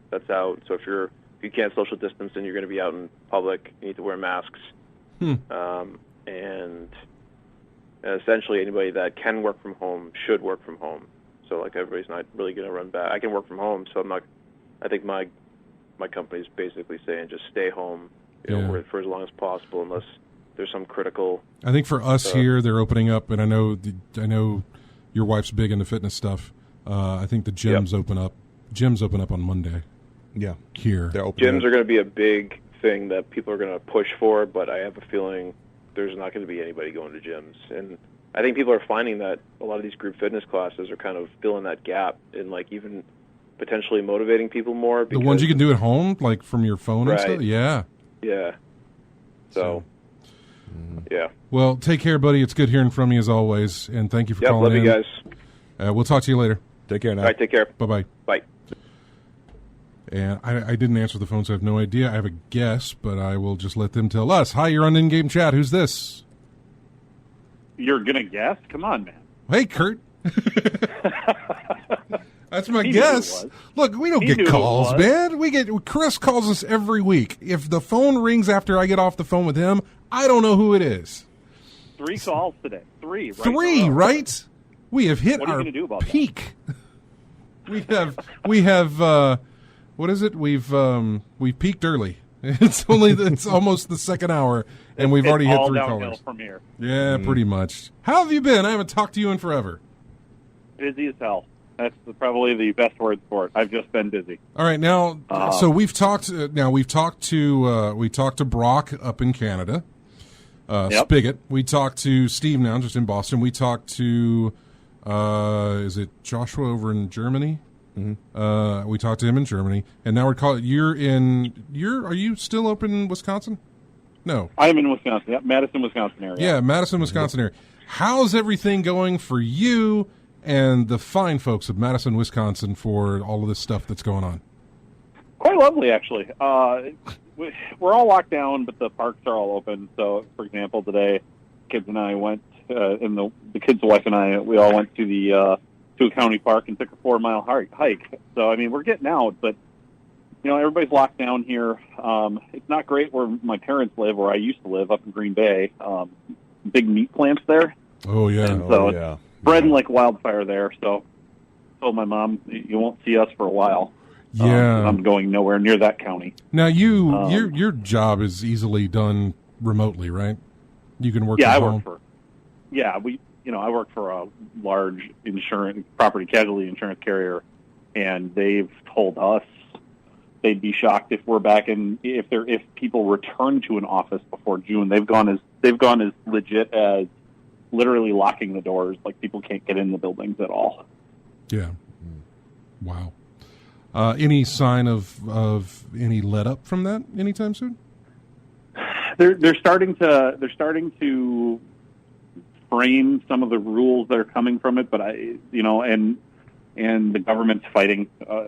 that's out. So if you can't social distance and you're going to be out in public, you need to wear masks. And essentially anybody that can work from home should work from home. So like everybody's not really going to run back. I can work from home, so I'm not. I think my company's basically saying just stay home, for as long as possible, unless there's some critical. I think for us here, they're opening up, and I know your wife's big into fitness stuff. I think the gyms open up. Gyms open up on Monday. Yeah, here they're opening. Gyms are going to be a big thing that people are going to push for, but I have a feeling there's not going to be anybody going to gyms. And I think people are finding that a lot of these group fitness classes are kind of filling that gap in, like, even potentially motivating people more. The ones you can do at home, like from your phone and stuff? Yeah. Yeah. So yeah. Well, take care, buddy. It's good hearing from you as always, and thank you for calling in. Love you guys. We'll talk to you later. Take care now. All right, take care. Bye-bye. Bye. And I didn't answer the phone, so I have no idea. I have a guess, but I will just let them tell us. Hi, you're on in-game chat. Who's this? You're going to guess? Come on, man. Hey, Kurt. That's my guess. Look, we don't get calls, man. Chris calls us every week. If the phone rings after I get off the phone with him, I don't know who it is. 3 calls today. 3, right? 3, right? We have hit What are you our gonna do about peak. We have what is it? We've peaked early. It's almost the second hour, and we've already hit 3 downhill callers. from here. Yeah, pretty much. How have you been? I haven't talked to you in forever. Busy as hell. That's probably the best word for it. I've just been busy. All right, now, so we've talked. We've talked to Brock up in Canada, Spigot. We talked to Steve now, just in Boston. We talked to, is it Joshua over in Germany? Mm-hmm. We talked to him in Germany, and now we're calling. Are you still up in Wisconsin? No, I'm in Wisconsin. Yeah, Madison, Wisconsin area. Yeah, Madison, Wisconsin area. How's everything going for you and the fine folks of Madison, Wisconsin, for all of this stuff that's going on? Quite lovely, actually. We're all locked down, but the parks are all open. So, for example, today, kids and I went, and the kids' wife and I, we all went to the to a county park and took a 4-mile hike. So I mean, we're getting out, but everybody's locked down here. It's not great where my parents live, where I used to live up in Green Bay. Big meat plants there. Oh yeah. And so it's spreading like wildfire there. So I told my mom, you won't see us for a while. Yeah. I'm going nowhere near that county. Now your job is easily done remotely, right? You can work. Yeah, from I home. work for. Yeah, I work for a large property casualty insurance carrier, and they've told us they'd be shocked if we're back if people return to an office before June. They've gone as legit as literally locking the doors, like people can't get in the buildings at all. Yeah. Wow. Any sign of any let up from that anytime soon? They're starting to frame some of the rules that are coming from it, but and the government's fighting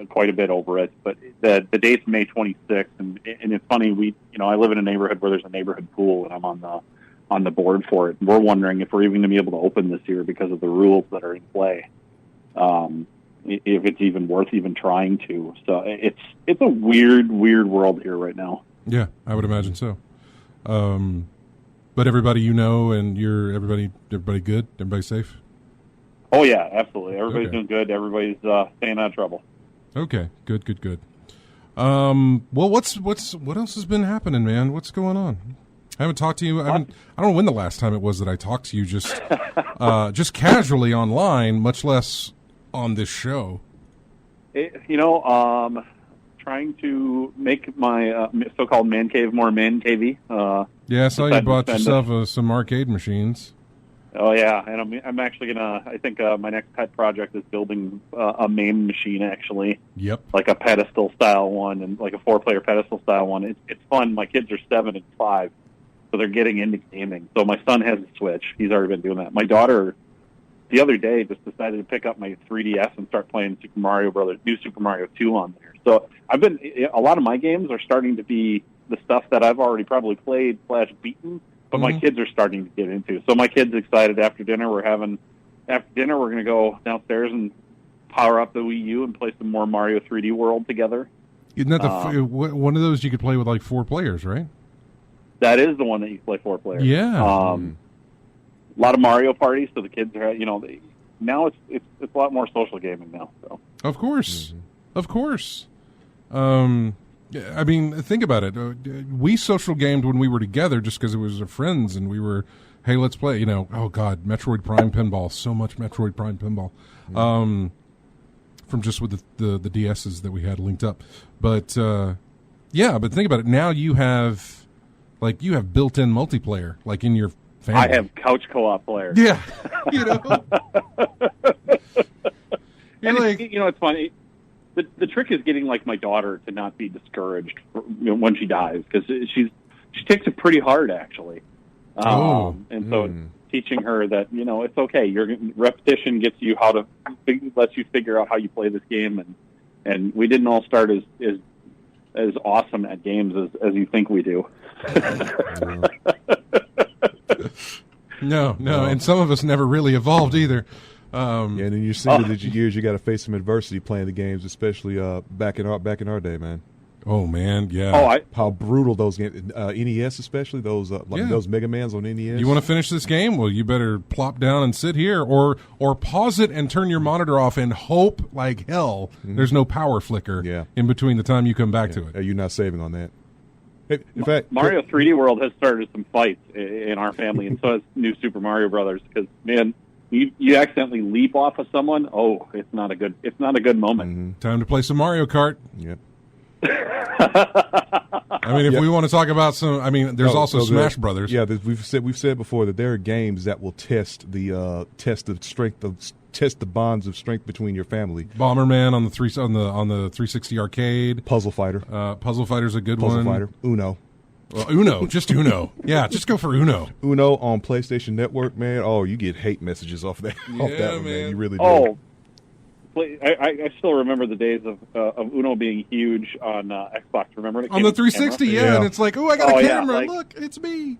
quite a bit over it. But the date's May 26th, and it's funny. I live in a neighborhood where there's a neighborhood pool, and I'm on the board for it. And we're wondering if we're even going to be able to open this year because of the rules that are in play. If it's even worth even trying to. So it's a weird world here right now. Yeah, I would imagine so. But everybody and everybody good? Everybody safe? Oh yeah, absolutely. Everybody's doing good. Everybody's staying out of trouble. Okay, good. Well, what else has been happening, man? What's going on? I haven't talked to you. I don't know when the last time it was that I talked to you just casually online, much less on this show. Trying to make my so-called man cave more man cavey. Yeah, I saw you bought yourself some arcade machines. Oh yeah, and I'm actually gonna. I think my next pet project is building a MAME machine. Actually, yep, like a pedestal style one, and like a 4-player pedestal style one. It's fun. My kids are 7 and 5, so they're getting into gaming. So my son has a Switch. He's already been doing that. My daughter, the other day, just decided to pick up my 3DS and start playing Super Mario Brothers, New Super Mario 2 on there. So a lot of my games are starting to be the stuff that I've already probably played / beaten. But my kids are starting to get into. So my kid's excited after dinner. We're going to go downstairs and power up the Wii U and play some more Mario 3D World together. Isn't that one of those you could play with like 4 players, right? That is the one that you can play 4 players. Yeah. A lot of Mario parties. So the kids are, now it's a lot more social gaming now. So of course. I mean, think about it. We social gamed when we were together just because it was our friends, and we were, hey, let's play. Oh God, Metroid Prime pinball. So much Metroid Prime pinball. From just with the DSs that we had linked up. But but think about it. Now you have built-in multiplayer, like in your family. I have couch co-op players. Yeah, it's funny. The trick is getting like my daughter to not be discouraged when she dies, because she takes it pretty hard actually, and so teaching her that it's okay. Repetition gets you lets you figure out how you play this game, and we didn't all start as awesome at games as you think we do. No, and some of us never really evolved either. And in your single years, you got to face some adversity playing the games, especially back in our day, man. Oh man, yeah. How brutal those games, NES especially, those those Mega Mans on NES. You want to finish this game? Well, you better plop down and sit here, or pause it and turn your monitor off and hope like hell there's no power flicker in between the time you come back to it. You're not saving on that. In fact, Mario 3D World has started some fights in our family, and so has New Super Mario Brothers, because man. You accidentally leap off of someone. Oh, it's not a good moment. Mm-hmm. Time to play some Mario Kart. Yep. I mean, if we want to talk about there's also Smash Brothers. Yeah, we've said before that there are games that will test the bonds of strength between your family. Bomberman on the 360 arcade. Puzzle Fighter. Puzzle Fighter's a good one. Puzzle Fighter. Uno. Well, Uno, just Uno. Yeah, just go for Uno. Uno on PlayStation Network, man. Oh, you get hate messages off that. Off that one, man. You really do. Oh, I still remember the days of Uno being huge on Xbox. Remember it on the 360? Yeah, and it's like, oh, I got a camera. Look, it's me.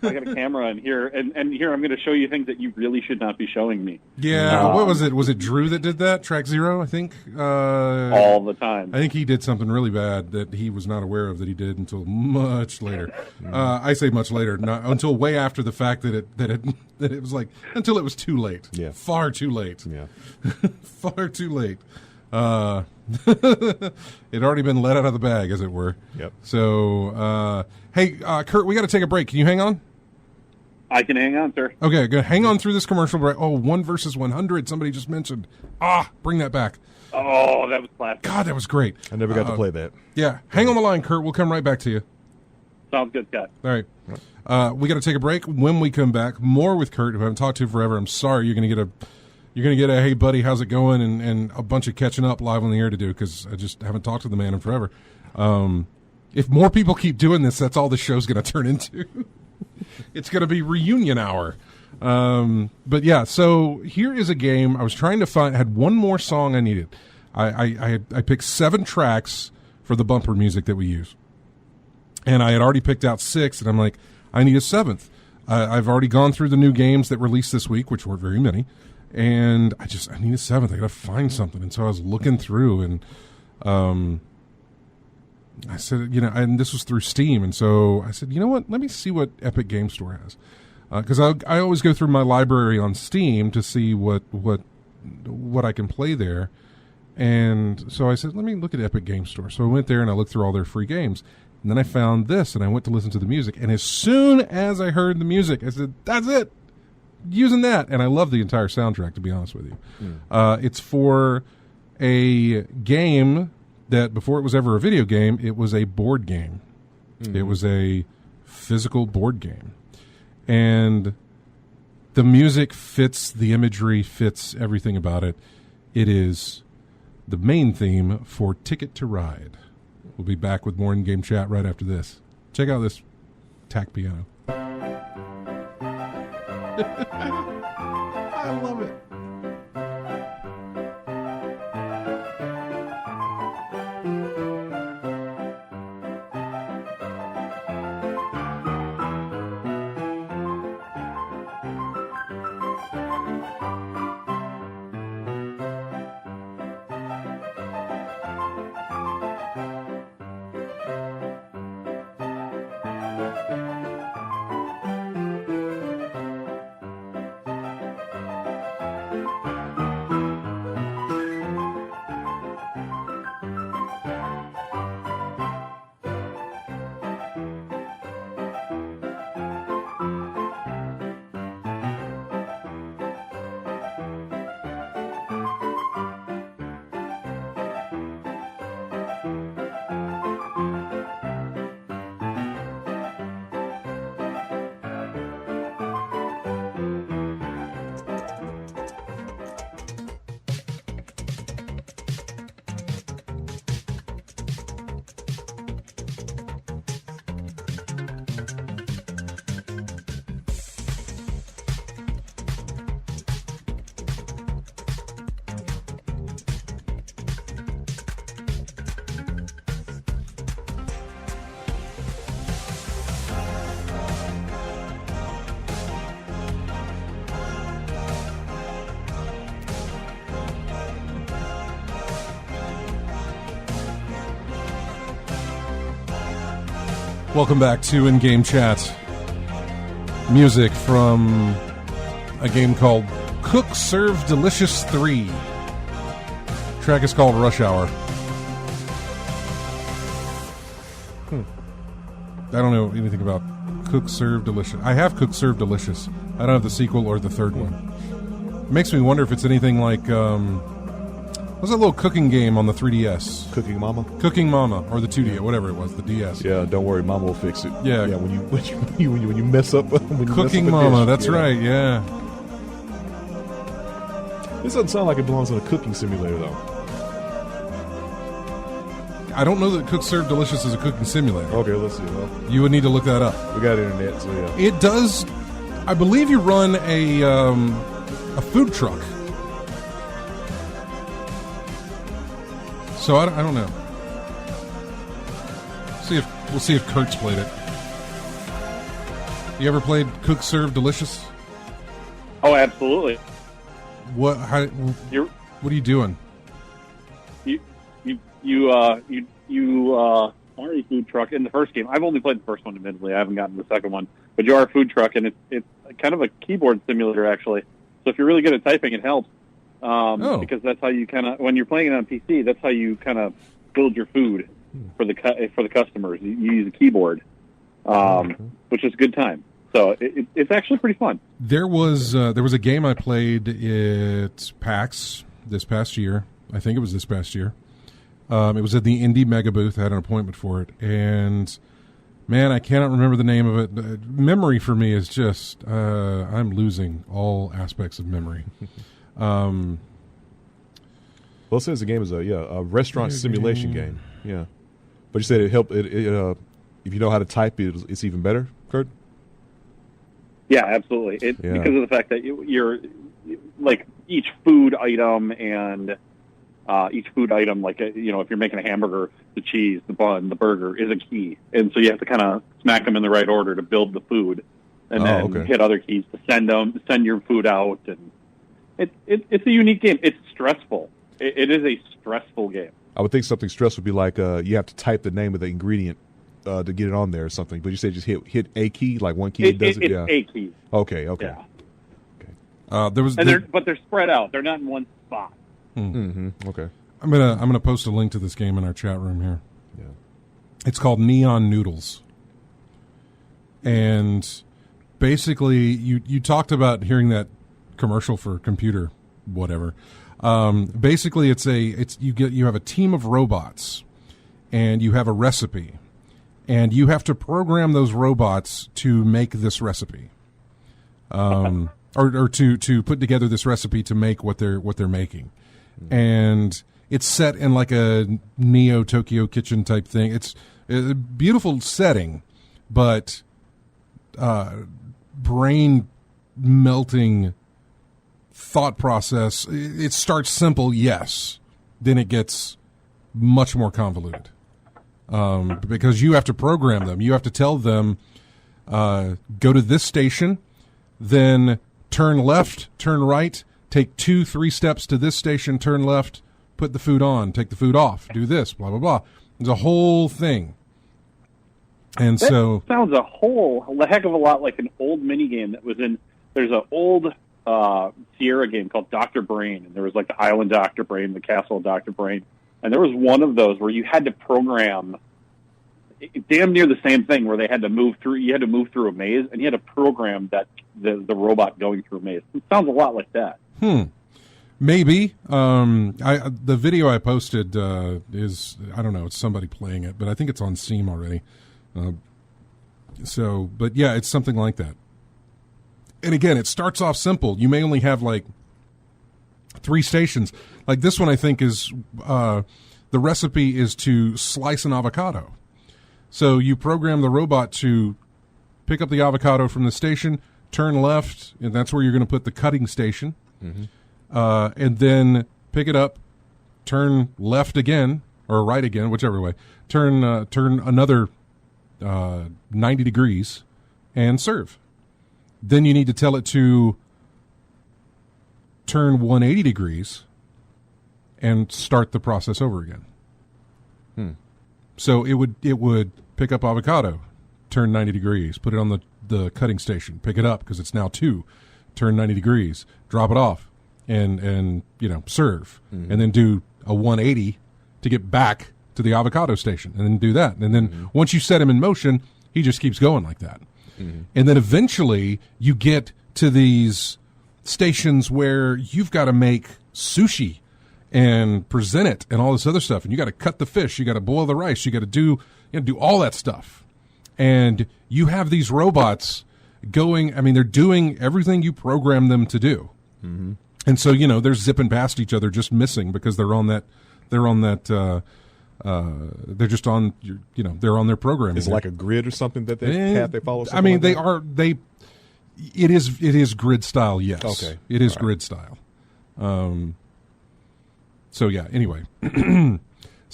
I got a camera in here, and here I'm going to show you things that you really should not be showing me. Yeah, what was it? Was it Drew that did that? Track Zero, I think. All the time. I think he did something really bad that he was not aware of that he did until much later. I say much later, not until way after the fact that it was like until it was too late. Yeah, far too late. Yeah, far too late. It already been let out of the bag, as it were. Yep. So, hey, Kurt, we got to take a break. Can you hang on? I can hang on, sir. Okay, good. Hang on through this commercial break. Oh, 1 versus 100. Somebody just mentioned. Bring that back. Oh, that was classic. God, that was great. I never got to play that. Yeah, hang on the line, Kurt. We'll come right back to you. Sounds good, Scott. All right. We got to take a break. When we come back, more with Kurt, who I haven't talked to forever. I'm sorry. You're going to get a hey, buddy, how's it going? And a bunch of catching up live on the air to do because I just haven't talked to the man in forever. If more people keep doing this, that's all the show's going to turn into. It's going to be reunion hour. But yeah, so here is a game I was trying to find. I had one more song I needed. I picked 7 tracks for the bumper music that we use. And I had already picked out 6, and I'm like, I need a 7th. I've already gone through the new games that released this week, which weren't very many. And I need a 7th. I got to find something. And so I was looking through, and I said, and this was through Steam. And so I said, you know what? Let me see what Epic Game Store has. Because I always go through my library on Steam to see what I can play there. And so I said, let me look at Epic Game Store. So I went there and I looked through all their free games. And then I found this, and I went to listen to the music. And as soon as I heard the music, I said, that's it. Using that. And I love the entire soundtrack, to be honest with you. It's for a game that before it was ever a video game, it was a board game. It was a physical board game. And the music fits, the imagery fits everything about it. It is the main theme for Ticket to Ride. We'll be back with more in-game chat right after this. Check out this tack piano. I love it. Welcome back to In-Game Chat. Music from a game called Cook Serve Delicious 3. Track is called Rush Hour. I don't know anything about Cook Serve Delicious. I have Cook Serve Delicious. I don't have the sequel or the third one. It makes me wonder if it's anything like what's that little cooking game on the 3DS? Cooking Mama? Cooking Mama, or the 2D, or whatever it was, the DS. Yeah, don't worry, Mama will fix it. Yeah, yeah. When you mess up, Cooking Mama. That's right. Yeah. This doesn't sound like it belongs in a cooking simulator, though. I don't know that Cook Serve Delicious is a cooking simulator. Okay, let's see. Well, you would need to look that up. We got internet, so yeah. It does. I believe you run a food truck. So I don't know. We'll see if Kurt's played it. You ever played Cook Serve Delicious? Oh, absolutely. What are you doing? You are a food truck in the first game. I've only played the first one, admittedly. I haven't gotten the second one. But you are a food truck, and it's kind of a keyboard simulator, actually. So if you're really good at typing, it helps. Because that's how you kind of, when you're playing it on PC, that's how you kind of build your food for the customers. You use a keyboard, which is a good time. So it's actually pretty fun. There was a game I played at PAX this past year. I think it was this past year. It was at the Indie Mega Booth. I had an appointment for it, and man, I cannot remember the name of it. Memory for me is just I'm losing all aspects of memory. Well, it says the game is a restaurant simulation game. Yeah, but you said it helped. If you know how to type, it's even better, Kurt. Yeah, absolutely. Because of the fact that you're like each food item and each food item, like if you're making a hamburger, the cheese, the bun, the burger is a key, and so you have to kind of smack them in the right order to build the food, and then hit other keys to send your food out. And it's a unique game. It's stressful. It is a stressful game. I would think something stressful would be like you have to type the name of the ingredient to get it on there or something. But you said just hit a key, like one key does it. It's a key. Okay. Yeah. Okay. But they're spread out. They're not in one spot. Mm-hmm. Okay. I'm gonna post a link to this game in our chat room here. Yeah. It's called Neon Noodles, and basically you talked about hearing that commercial for computer whatever. Basically, you have a team of robots, and you have a recipe, and you have to program those robots to make this recipe, or to put together this recipe to make what they're making, and it's set in like a Neo Tokyo kitchen type thing. It's a beautiful setting, but brain melting thought process. It starts simple, yes, then it gets much more convoluted, because you have to program them. You have to tell them, go to this station, then turn left, turn right, take 2-3 steps to this station, turn left, put the food on, take the food off, do this, blah blah blah. There's a whole thing. And that so sounds a heck of a lot like an old mini game that was in. There's an old Sierra game called Dr. Brain, and there was like the Island Dr. Brain, the Castle of Dr. Brain, and there was one of those where you had to program damn near the same thing, where they had to move through. You had to move through a maze, and you had to program that the robot going through a maze. It sounds a lot like that. Maybe. The video I posted is, I don't know, it's somebody playing it, but I think it's on Steam already. But yeah, it's something like that. And again, it starts off simple. You may only have like 3 stations. Like this one, I think is the recipe is to slice an avocado. So you program the robot to pick up the avocado from the station, turn left, and that's where you're going to put the cutting station. And then pick it up, turn left again, or right again, whichever way. Turn another 90 degrees and serve. Then you need to tell it to turn 180 degrees and start the process over again. So it would pick up avocado, turn 90 degrees, put it on the cutting station, pick it up because it's now 2, turn 90 degrees, drop it off, and serve, and then do a 180 to get back to the avocado station, and then do that. And then once you set him in motion, he just keeps going like that. And then eventually you get to these stations where you've got to make sushi and present it and all this other stuff. And you got to cut the fish, you got to boil the rice, you got to do all that stuff. And you have these robots going, I mean, they're doing everything you program them to do. And so, they're zipping past each other, just missing because they're on that, they're just on, they're on their programming. Is it like a grid or something that they follow? I mean, it is grid style, yes. Okay. It is grid style. So yeah, anyway.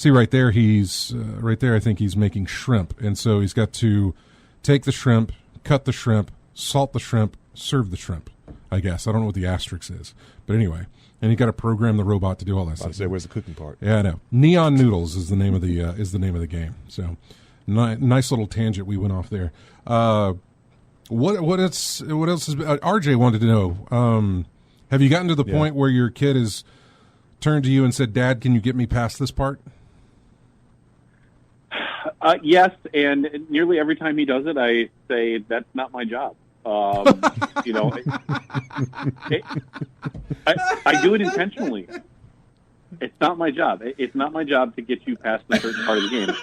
See, right there, I think he's making shrimp. And so he's got to take the shrimp, cut the shrimp, salt the shrimp, serve the shrimp, I guess. I don't know what the asterisk is. But anyway, and you got to program the robot to do all that stuff. I say, where's the cooking part? Yeah, I know. Neon Noodles is the name of the game. So nice little tangent we went off there. What else is RJ wanted to know. Have you gotten to the point where your kid has turned to you and said, "Dad, can you get me past this part?" Yes, and nearly every time he does it, I say, "That's not my job." You know, I do it intentionally. It's not my job. It's not my job to get you past a certain part of the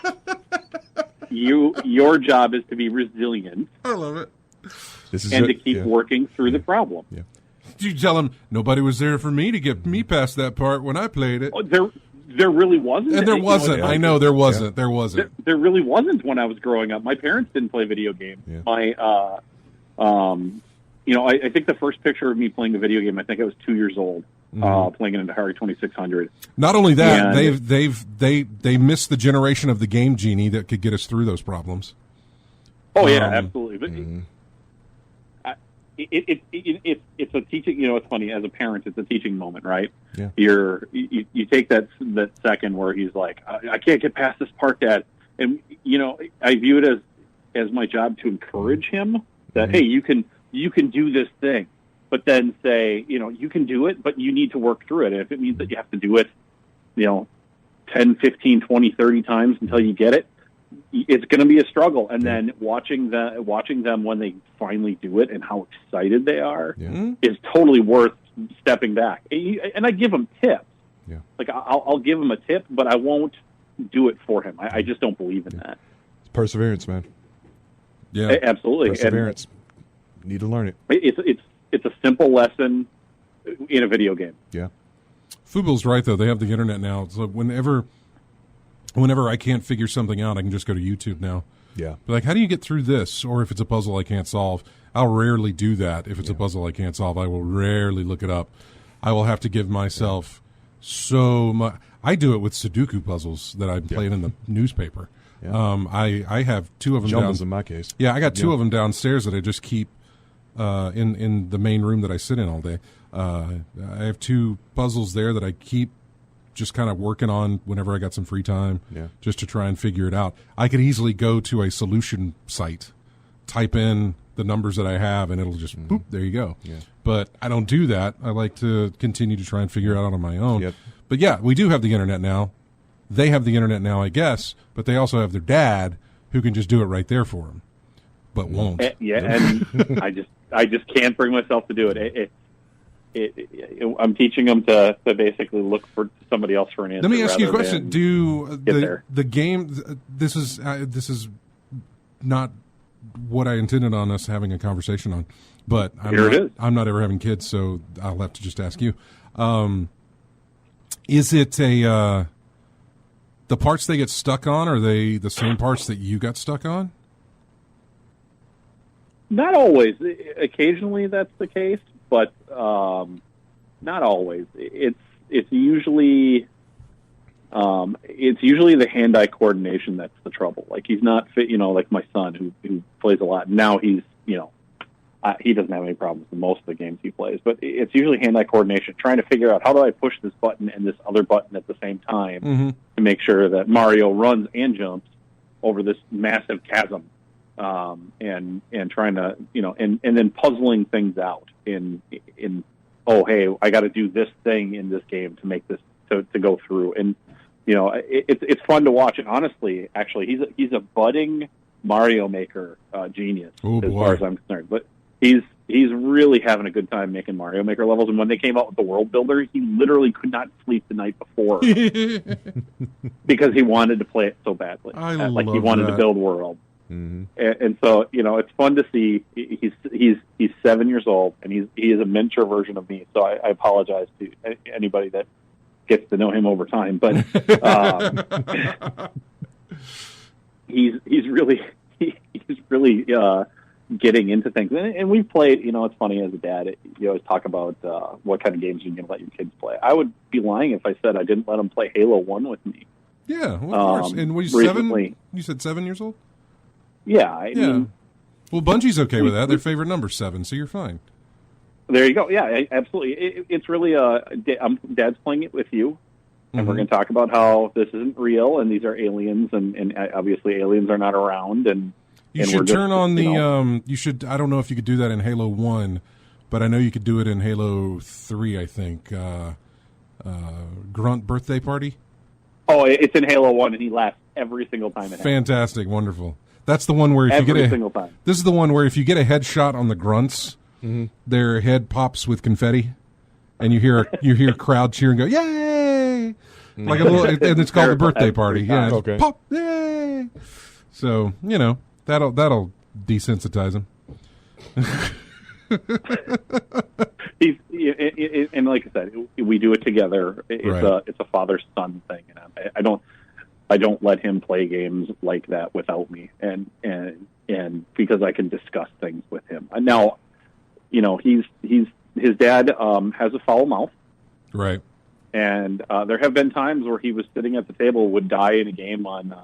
game. Your job is to be resilient. I love it. To keep working through the problem. Yeah. Did you tell him nobody was there for me to get me past that part when I played it? Oh, there really wasn't. And there wasn't. I know there wasn't. There wasn't. There really wasn't when I was growing up. My parents didn't play video games. Yeah. My, I think the first picture of me playing a video game, I think I was 2 years old, playing it in Atari 2600. Not only that, they missed the generation of the Game Genie that could get us through those problems. Oh yeah, absolutely. But it's a teaching. You know, it's funny as a parent. It's a teaching moment, right? Yeah. You take that second where he's like, I can't get past this part, Dad, and you know, I view it as my job to encourage him that hey, you can do this thing, but then say, you know, you can do it, but you need to work through it. And if it means that you have to do it, you know, 10, 15, 20, 30 times until you get it, it's going to be a struggle. And then watching them when they finally do it and how excited they are is totally worth stepping back. And I give them tips. Yeah. Like I'll give him a tip, but I won't do it for him. I just don't believe in that. It's perseverance, man. Yeah, absolutely. Perseverance. Need to learn it. It's a simple lesson in a video game. Yeah. Fubal's right though. They have the internet now. So whenever I can't figure something out, I can just go to YouTube now. Yeah. But like, how do you get through this? Or if it's a puzzle I can't solve, I'll rarely do that. If it's a puzzle I can't solve, I will rarely look it up. I will have to give myself so much. I do it with Sudoku puzzles that I'm playing in the newspaper. Yeah. I have two of them Jumbles in my case. Yeah, I got two of them downstairs that I just keep in the main room that I sit in all day. I have two puzzles there that I keep just kind of working on whenever I got some free time, just to try and figure it out. I could easily go to a solution site, type in the numbers that I have, and it'll just, boop, there you go. Yeah. But I don't do that. I like to continue to try and figure it out on my own. Yep. But yeah, we do have the internet now. They have the internet now, I guess, but they also have their dad who can just do it right there for them, but won't. And I just can't bring myself to do it. I'm teaching them to basically look for somebody else for an answer. Let me ask you a question. Do the game? This is not what I intended on us having a conversation on, but I'm not ever having kids, so I'll have to just ask you. Is it the parts they get stuck on? Are they the same parts that you got stuck on? Not always. Occasionally that's the case, but not always. It's usually the hand-eye coordination that's the trouble. Like he's not fit, like my son who plays a lot. Now he's, he doesn't have any problems in most of the games he plays, but it's usually hand-eye coordination, trying to figure out how do I push this button and this other button at the same time to make sure that Mario runs and jumps over this massive chasm. And trying to, and then puzzling things out in hey, I got to do this thing in this game to make this to go through. And it's fun to watch. And honestly, actually, he's a budding Mario Maker genius as far as I'm concerned. But he's really having a good time making Mario Maker levels. And when they came out with the World Builder, he literally could not sleep the night before because he wanted to play it so badly. He wanted to build worlds. Mm-hmm. And so it's fun to see. He's 7 years old, and he is a miniature version of me. So I apologize to anybody that gets to know him over time, but he's really getting into things. And we've played. It's funny as a dad. You always talk about what kind of games you're going to let your kids play. I would be lying if I said I didn't let them play Halo 1 with me. Yeah, well, of course. And were you recently. 7? You said 7 years old? Yeah, I mean, well, Bungie's okay with that. Their favorite number's 7, so you're fine. there you go. Yeah, absolutely. It's really Dad's playing it with you, and we're going to talk about how this isn't real, and these are aliens, and obviously aliens are not around, and you should turn on the. You should. I don't know if you could do that in Halo 1, but I know you could do it in Halo 3. I think Grunt birthday party. Oh, it's in Halo 1, and he laughs every single time. Fantastic, wonderful. That's the one where if you get a single time. This is the one where if you get a headshot on the grunts, their head pops with confetti, and you hear a crowd cheer and go yay, like a little, and it's called the birthday party. Yeah, Okay. Pop, yay. So that'll desensitize him. He's and like I said, we do it together. It's a father son thing, and I don't let him play games like that without me, and because I can discuss things with him. Now, his dad has a foul mouth, right? And there have been times where he was sitting at the table, would die in a game on.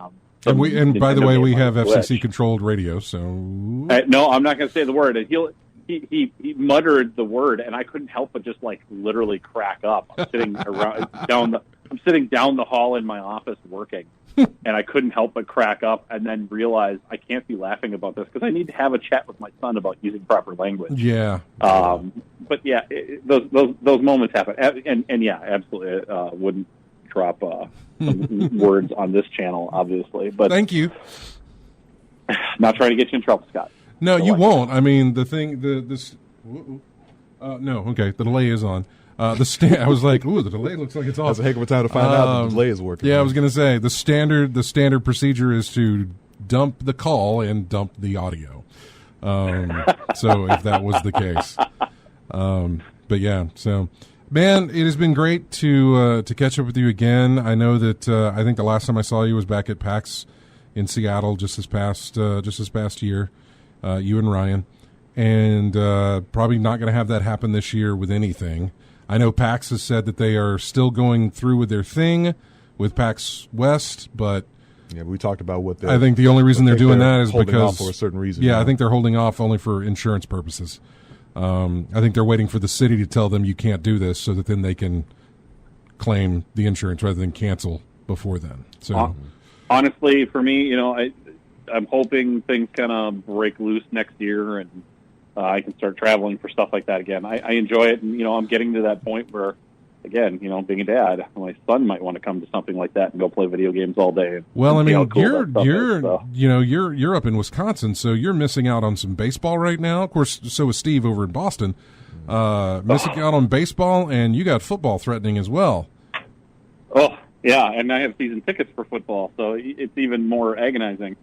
And by the way, we have FCC controlled radio, so no, I'm not going to say the word. And he muttered the word, and I couldn't help but just like literally crack up. I'm sitting I'm sitting down the hall in my office working, and I couldn't help but crack up, and then realize I can't be laughing about this because I need to have a chat with my son about using proper language. Yeah. But yeah, those moments happen, and yeah, absolutely wouldn't drop some words on this channel, obviously. But thank you. Not trying to get you in trouble, Scott. No, you won't. I mean, the thing, no, okay, the delay is on. I was like, ooh, the delay looks like it's off. That's a heck of a time to find out that the delay is working. Yeah, I was going to say the standard procedure is to dump the call and dump the audio. So if that was the case, but yeah, so man, it has been great to catch up with you again. I know that I think the last time I saw you was back at PAX in Seattle just this past year. You and Ryan, and probably not going to have that happen this year with anything. I know PAX has said that they are still going through with their thing with PAX West, but yeah, we talked about what I think the only reason they're doing that is holding because off for a certain reason. Yeah, I think they're holding off only for insurance purposes. I think they're waiting for the city to tell them you can't do this, so that then they can claim the insurance rather than cancel before then. So honestly, for me, I'm hoping things kind of break loose next year, and I can start traveling for stuff like that again. I enjoy it, and I'm getting to that point where, again, being a dad, my son might want to come to something like that and go play video games all day. Well, I mean, cool you're up in Wisconsin, so you're missing out on some baseball right now. Of course, so is Steve over in Boston, missing out on baseball, and you got football threatening as well. Oh yeah, and I have season tickets for football, so it's even more agonizing.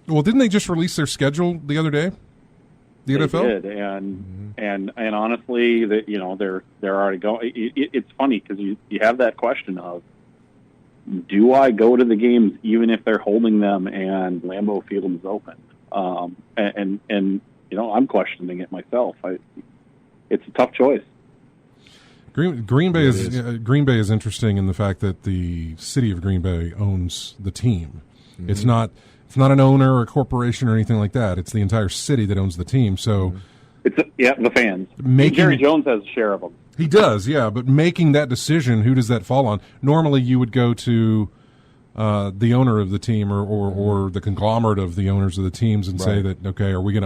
Well, didn't they just release their schedule the other day? The NFL did, and honestly, they're already going. It's funny because you have that question of, do I go to the games even if they're holding them and Lambeau Field is open? And I'm questioning it myself. It's a tough choice. Green Bay is interesting in the fact that the city of Green Bay owns the team. Mm-hmm. It's not an owner or a corporation or anything like that. It's the entire city that owns the team. So it's the fans. Jerry Jones has a share of them. He does, yeah. But making that decision, who does that fall on? Normally, you would go to the owner of the team or the conglomerate of the owners of the teams and say that, okay, are we going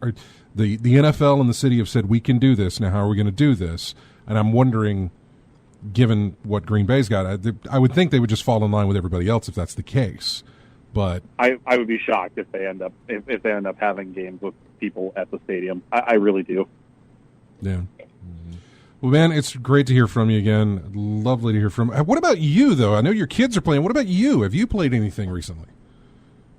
to? The NFL and the city have said we can do this. Now, how are we going to do this? And I'm wondering, given what Green Bay's got, I would think they would just fall in line with everybody else if that's the case. But I would be shocked if they end up having games with people at the stadium. I really do. Yeah. Mm-hmm. Well, man, it's great to hear from you again. Lovely to hear from. What about you, though? I know your kids are playing. What about you? Have you played anything recently?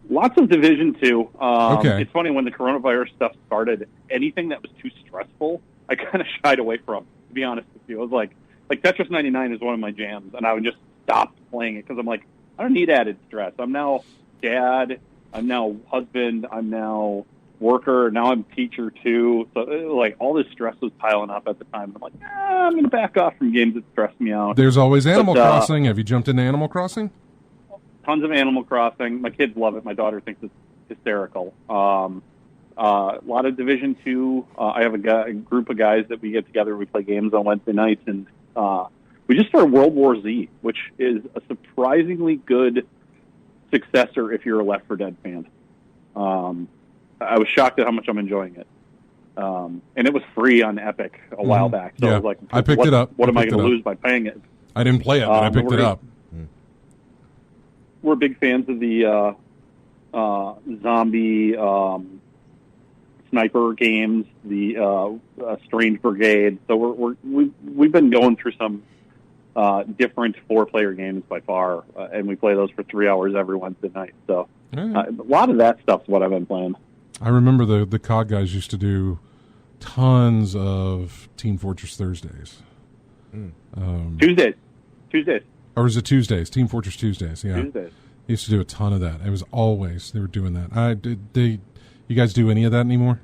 Lots of Division 2. Okay. It's funny, when the coronavirus stuff started, anything that was too stressful, I kind of shied away from. To be honest with you, I was like Tetris 99 is one of my jams, and I would just stop playing it because I'm like, I don't need added stress. I'm now dad, I'm now husband, I'm now worker, now I'm teacher too. So like all this stress was piling up at the time. I'm like, I'm going to back off from games that stress me out. There's always Animal Crossing. Have you jumped into Animal Crossing? tons of Animal Crossing. My kids love it. My daughter thinks it's hysterical. A lot of Division 2. I have a group of guys that we get together. We play games on Wednesday nights, and we just started World War Z, which is a surprisingly good successor if you're a Left 4 Dead fan. I was shocked at how much I'm enjoying it. And it was free on Epic a while back. So I was like, I picked it up. What am I going to lose by paying it? I didn't play it, but I picked it up. We're big fans of the zombie sniper games, the Strange Brigade. So we've been going through some different 4-player games by far, and we play those for 3 hours every Wednesday night. So a lot of that stuff's what I've been playing. I remember the COD guys used to do tons of Team Fortress Thursdays. Tuesdays. Or was it Tuesdays? Team Fortress Tuesdays, yeah. Tuesdays. They used to do a ton of that. It was always, they were doing that. You guys do any of that anymore?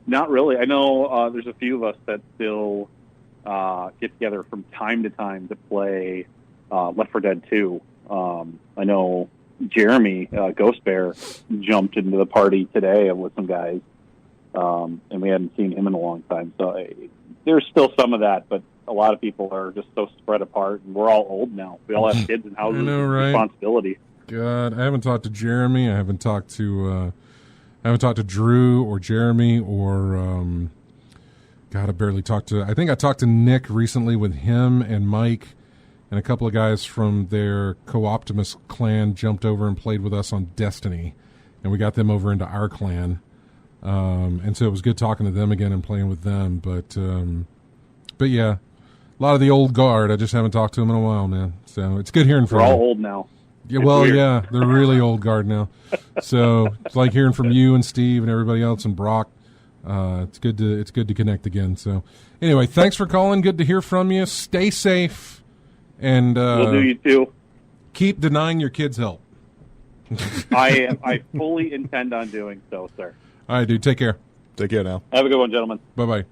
Not really. I know there's a few of us that still get together from time to time to play Left 4 Dead 2. I know Jeremy, Ghost Bear, jumped into the party today with some guys, and we hadn't seen him in a long time. So there's still some of that, but a lot of people are just so spread apart, and we're all old now. We all have kids and houses and responsibility. God, I haven't talked to Jeremy. I haven't talked to Drew or Jeremy or God, I barely talked to. I think I talked to Nick recently with him and Mike. And a couple of guys from their Co-Optimus clan jumped over and played with us on Destiny. And we got them over into our clan. And so it was good talking to them again and playing with them. But yeah, a lot of the old guard. I just haven't talked to them in a while, man. So it's good hearing from We're you. all old now. Yeah, well, yeah, they're really old guard now. So it's like hearing from you and Steve and everybody else and Brock. It's good to connect again. So anyway, thanks for calling. Good to hear from you. Stay safe. And we'll do you too. Keep denying your kids help. I fully intend on doing so, sir. All right, dude. Take care. Take care now. Have a good one, gentlemen. Bye-bye.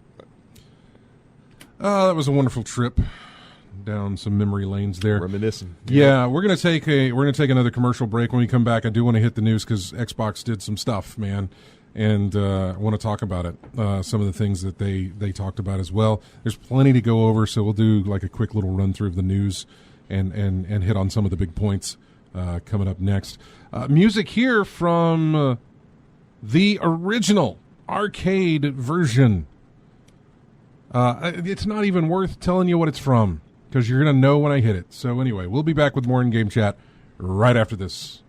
That was a wonderful trip down some memory lanes there. Reminiscing. Yeah, we're gonna take another commercial break. When we come back, I do want to hit the news because Xbox did some stuff, man. And I want to talk about it, some of the things that they talked about as well. There's plenty to go over, so we'll do like a quick little run-through of the news and hit on some of the big points coming up next. Music here from the original arcade version. It's not even worth telling you what it's from because you're going to know when I hit it. So anyway, we'll be back with more in-game chat right after this.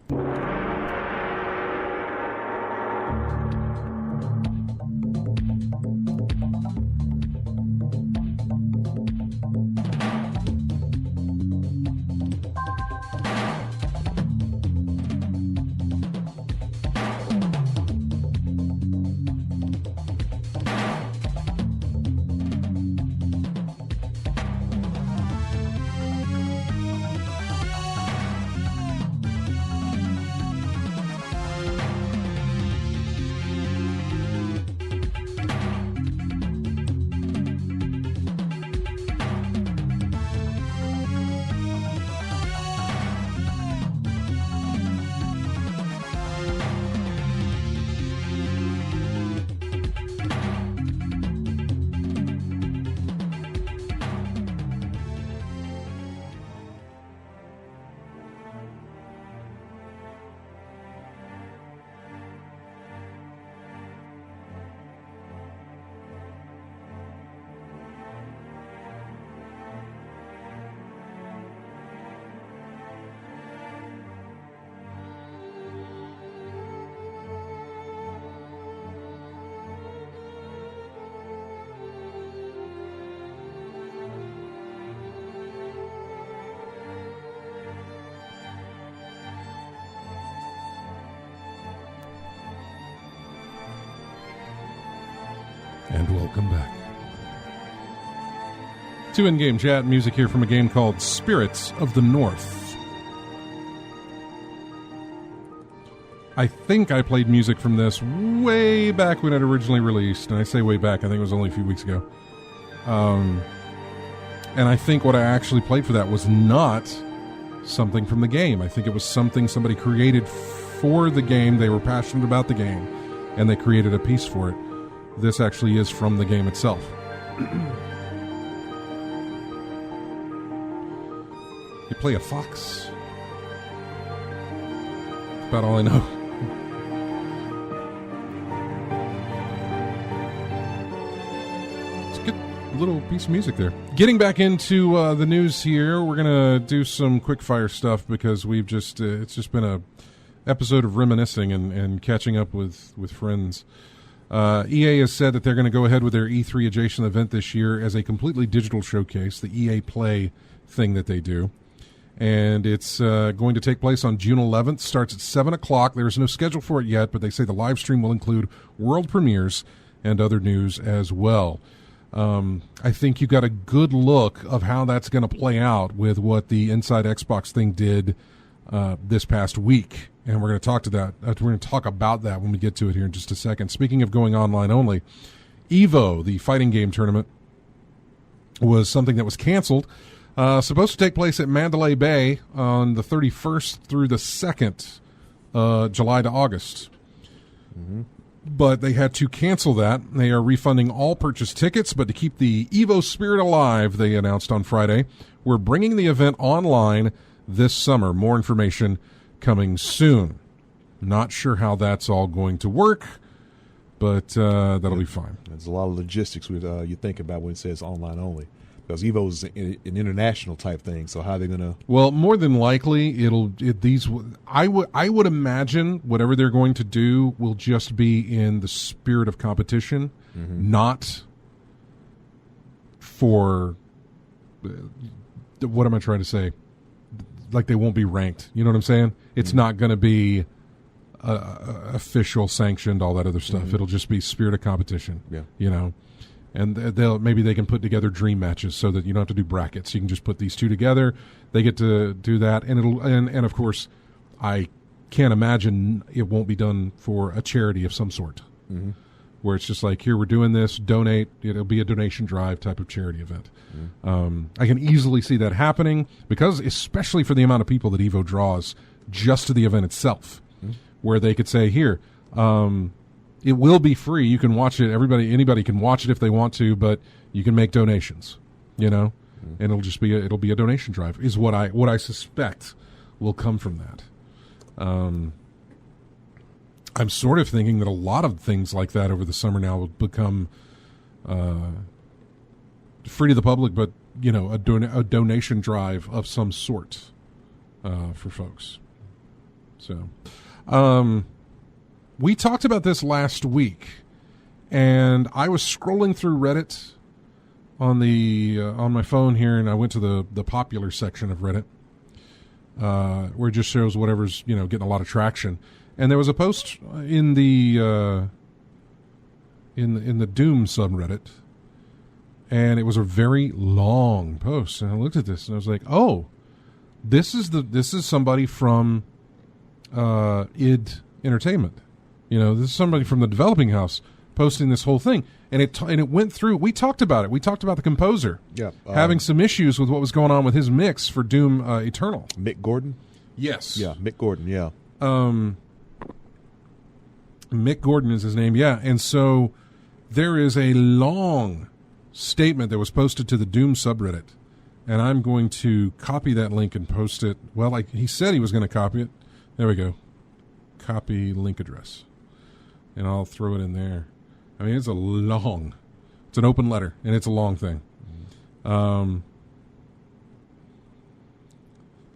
And welcome back to in-game chat. Music here from a game called Spirits of the North. I think I played music from this way back when it originally released, and I say way back, I think it was only a few weeks ago. And I think what I actually played for that was not something from the game. I think it was something somebody created for the game. They were passionate about the game, and they created a piece for it. This actually is from the game itself. You play a fox. That's about all I know. It's a good little piece of music there. Getting back into the news here, we're going to do some quick fire stuff because we've just it's just been a episode of reminiscing and catching up with friends. EA has said that they're going to go ahead with their E3 adjacent event this year as a completely digital showcase, the EA Play thing that they do. And it's going to take place on June 11th. Starts at 7 o'clock. There's no schedule for it yet, but they say the live stream will include world premieres and other news as well. I think you got a good look of how that's going to play out with what the Inside Xbox thing did this past week. And we're going to talk to that. We're going to talk about that when we get to it here in just a second. Speaking of going online only, EVO, the fighting game tournament, was something that was canceled. Supposed to take place at Mandalay Bay on the 31st through the 2nd, July to August. Mm-hmm. But they had to cancel that. They are refunding all purchased tickets, but to keep the EVO spirit alive, they announced on Friday, we're bringing the event online this summer. More information coming soon. Not sure how that's all going to work, but that'll be fine. There's a lot of logistics you think about when it says online only. Because EVO is an international type thing, so how are they going to? Well, more than likely, I would imagine whatever they're going to do will just be in the spirit of competition, not for. What am I trying to say? Like they won't be ranked. You know what I'm saying? It's not going to be official, sanctioned, all that other stuff. It'll just be spirit of competition. Yeah, you know. And maybe they can put together dream matches so that you don't have to do brackets. You can just put these two together. They get to do that, and of course, I can't imagine it won't be done for a charity of some sort, where it's just like, here, we're doing this, donate. It'll be a donation drive type of charity event. I can easily see that happening because, especially for the amount of people that EVO draws, just to the event itself, where they could say, here. It will be free. You can watch it. Anybody can watch it if they want to, but you can make donations, and it'll just be a donation drive is what I suspect will come from that. I'm sort of thinking that a lot of things like that over the summer now will become free to the public, but a donation drive of some sort for folks. So. We talked about this last week, and I was scrolling through Reddit on my phone here, and I went to the popular section of Reddit, where it just shows whatever's getting a lot of traction. And there was a post in the Doom subreddit, and it was a very long post. And I looked at this, and I was like, "Oh, this is somebody from id Entertainment." This is somebody from the developing house posting this whole thing, and it went through. We talked about it. We talked about the composer having some issues with what was going on with his mix for Doom Eternal. Mick Gordon? Yes. Yeah, Mick Gordon, yeah. Mick Gordon is his name, yeah. And so there is a long statement that was posted to the Doom subreddit, and I'm going to copy that link and post it. Well, he said he was going to copy it. There we go. Copy link address. And I'll throw it in there. I mean, it's an open letter, and it's a long thing.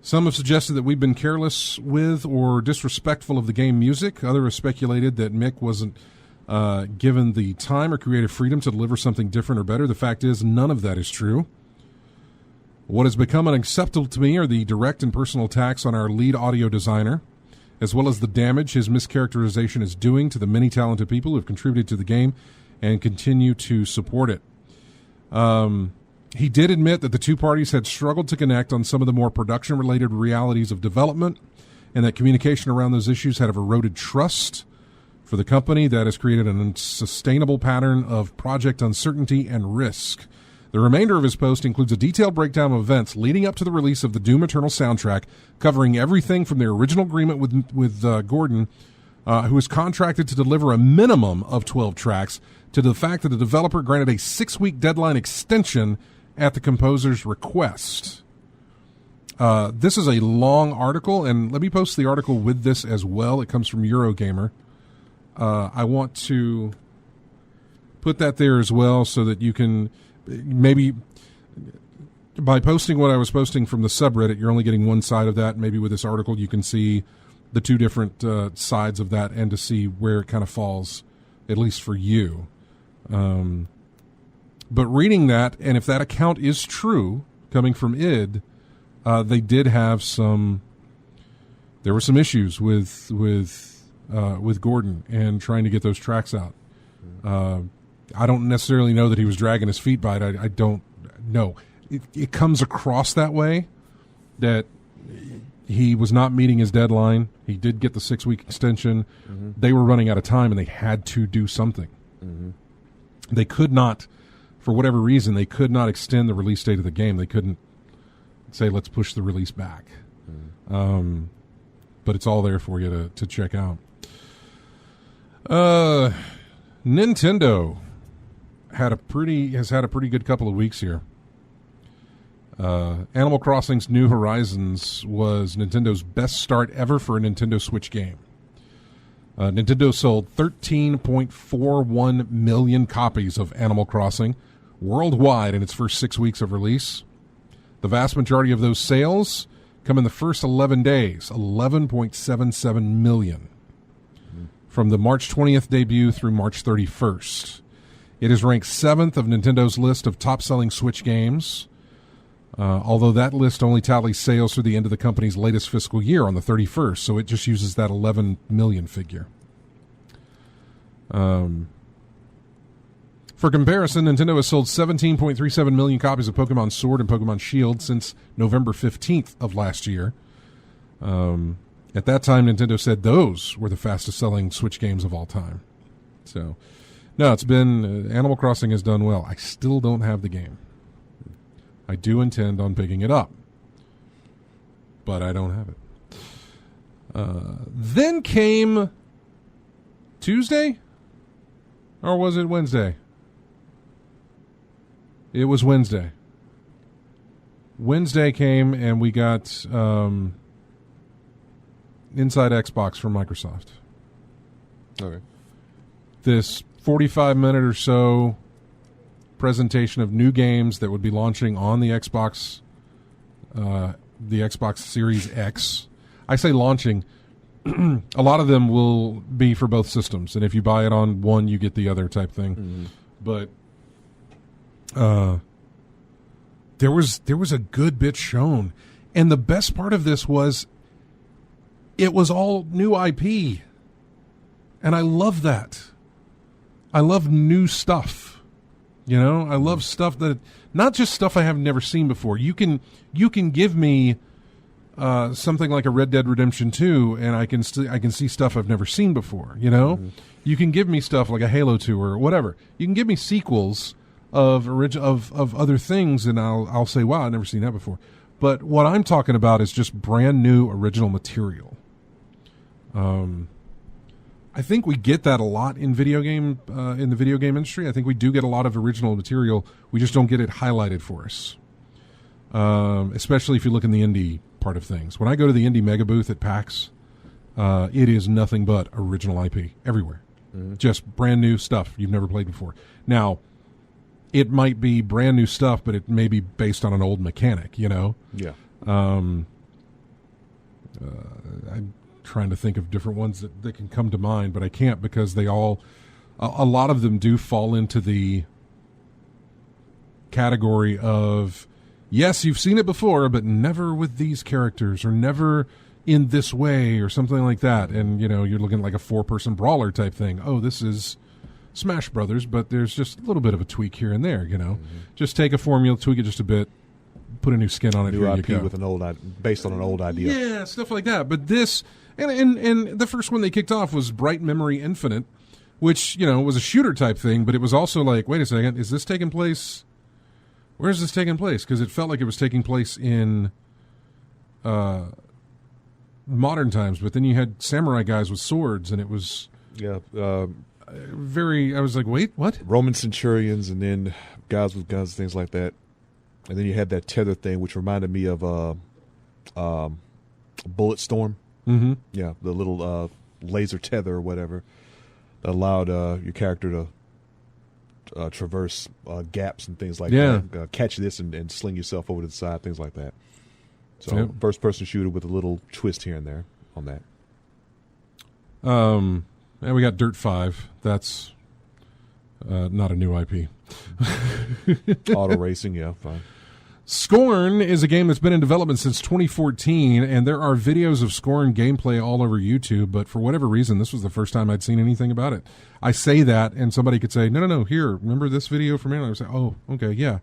Some have suggested that we've been careless with or disrespectful of the game music. Others have speculated that Mick wasn't given the time or creative freedom to deliver something different or better. The fact is, none of that is true. What has become unacceptable to me are the direct and personal attacks on our lead audio designer, as well as the damage his mischaracterization is doing to the many talented people who have contributed to the game and continue to support it. He did admit that the two parties had struggled to connect on some of the more production-related realities of development, and that communication around those issues had eroded trust for the company that has created an unsustainable pattern of project uncertainty and risk. The remainder of his post includes a detailed breakdown of events leading up to the release of the Doom Eternal soundtrack, covering everything from their original agreement with Gordon, who was contracted to deliver a minimum of 12 tracks, to the fact that the developer granted a 6-week deadline extension at the composer's request. This is a long article, and let me post the article with this as well. It comes from Eurogamer. I want to put that there as well so that you can maybe, by posting what I was posting from the subreddit, you're only getting one side of that. Maybe with this article you can see the two different sides of that and to see where it kind of falls, at least for you. But reading that, and if that account is true, coming from id, they did have there were some issues with Gordon and trying to get those tracks out. I don't necessarily know that he was dragging his feet by it. I don't know. It comes across that way, that he was not meeting his deadline. He did get the 6-week extension. Mm-hmm. They were running out of time, and they had to do something. Mm-hmm. They could not, for whatever reason, they could not extend the release date of the game. They couldn't say, let's push the release back. Mm-hmm. But it's all there for you to check out. Nintendo has had a pretty good couple of weeks here. Animal Crossing's New Horizons was Nintendo's best start ever for a Nintendo Switch game. Nintendo sold 13.41 million copies of Animal Crossing worldwide in its first 6 weeks of release. The vast majority of those sales come in the first 11 days, 11.77 million, from the March 20th debut through March 31st. It is ranked 7th of Nintendo's list of top-selling Switch games, although that list only tallies sales through the end of the company's latest fiscal year on the 31st, so it just uses that 11 million figure. For comparison, Nintendo has sold 17.37 million copies of Pokemon Sword and Pokemon Shield since November 15th of last year. At that time, Nintendo said those were the fastest-selling Switch games of all time. So, no, it's been... Animal Crossing has done well. I still don't have the game. I do intend on picking it up, but I don't have it. Then came Tuesday? Or was it Wednesday? It was Wednesday. Wednesday came and we got Inside Xbox from Microsoft. Okay. This 45-minute or so presentation of new games that would be launching on the Xbox Series X. I say launching. A lot of them will be for both systems, and if you buy it on one, you get the other type thing. Mm-hmm. But there was a good bit shown, and the best part of this was it was all new IP, and I love that. I love new stuff. You know, I love stuff that, not just stuff I have never seen before. You can give me something like a Red Dead Redemption 2, and I can see stuff I've never seen before. You know, You can give me stuff like a Halo 2 or whatever. You can give me sequels of other things, and I'll say, wow, I've never seen that before. But what I'm talking about is just brand new original material. I think we get that a lot in the video game industry. I think we do get a lot of original material. We just don't get it highlighted for us. Especially if you look in the indie part of things. When I go to the indie mega booth at PAX, it is nothing but original IP everywhere. Mm-hmm. Just brand new stuff you've never played before. Now, it might be brand new stuff, but it may be based on an old mechanic, you know? Yeah. I'm trying to think of different ones that can come to mind, but I can't because they all, a lot of them do fall into the category of, yes, you've seen it before, but never with these characters or never in this way or something like that. And, you know, you're looking at like a 4-person brawler type thing. Oh, this is Smash Brothers, but there's just a little bit of a tweak here and there, you know. Mm-hmm. Just take a formula, tweak it just a bit, put a new skin on it. New here IP you go. with based on an old idea. Yeah, stuff like that. But this, and the first one they kicked off was Bright Memory Infinite, which, you know, was a shooter type thing, but it was also like, wait a second, is this taking place Where's this taking place? Because it felt like it was taking place in modern times, but then you had samurai guys with swords, and it was very. I was like, wait, what? Roman centurions, and then guys with guns, things like that. And then you had that tether thing, which reminded me of Bullet Storm. Mm-hmm. Yeah, the little laser tether or whatever that allowed your character to traverse gaps and things like that. Catch this and sling yourself over to the side, things like that. So first-person shooter with a little twist here and there on that. And we got Dirt 5. That's not a new IP. Auto racing, yeah, fine. Scorn is a game that's been in development since 2014, and there are videos of Scorn gameplay all over YouTube, but for whatever reason, this was the first time I'd seen anything about it. I say that, and somebody could say, no, here, remember this video from here? And I would say, oh, okay, yeah,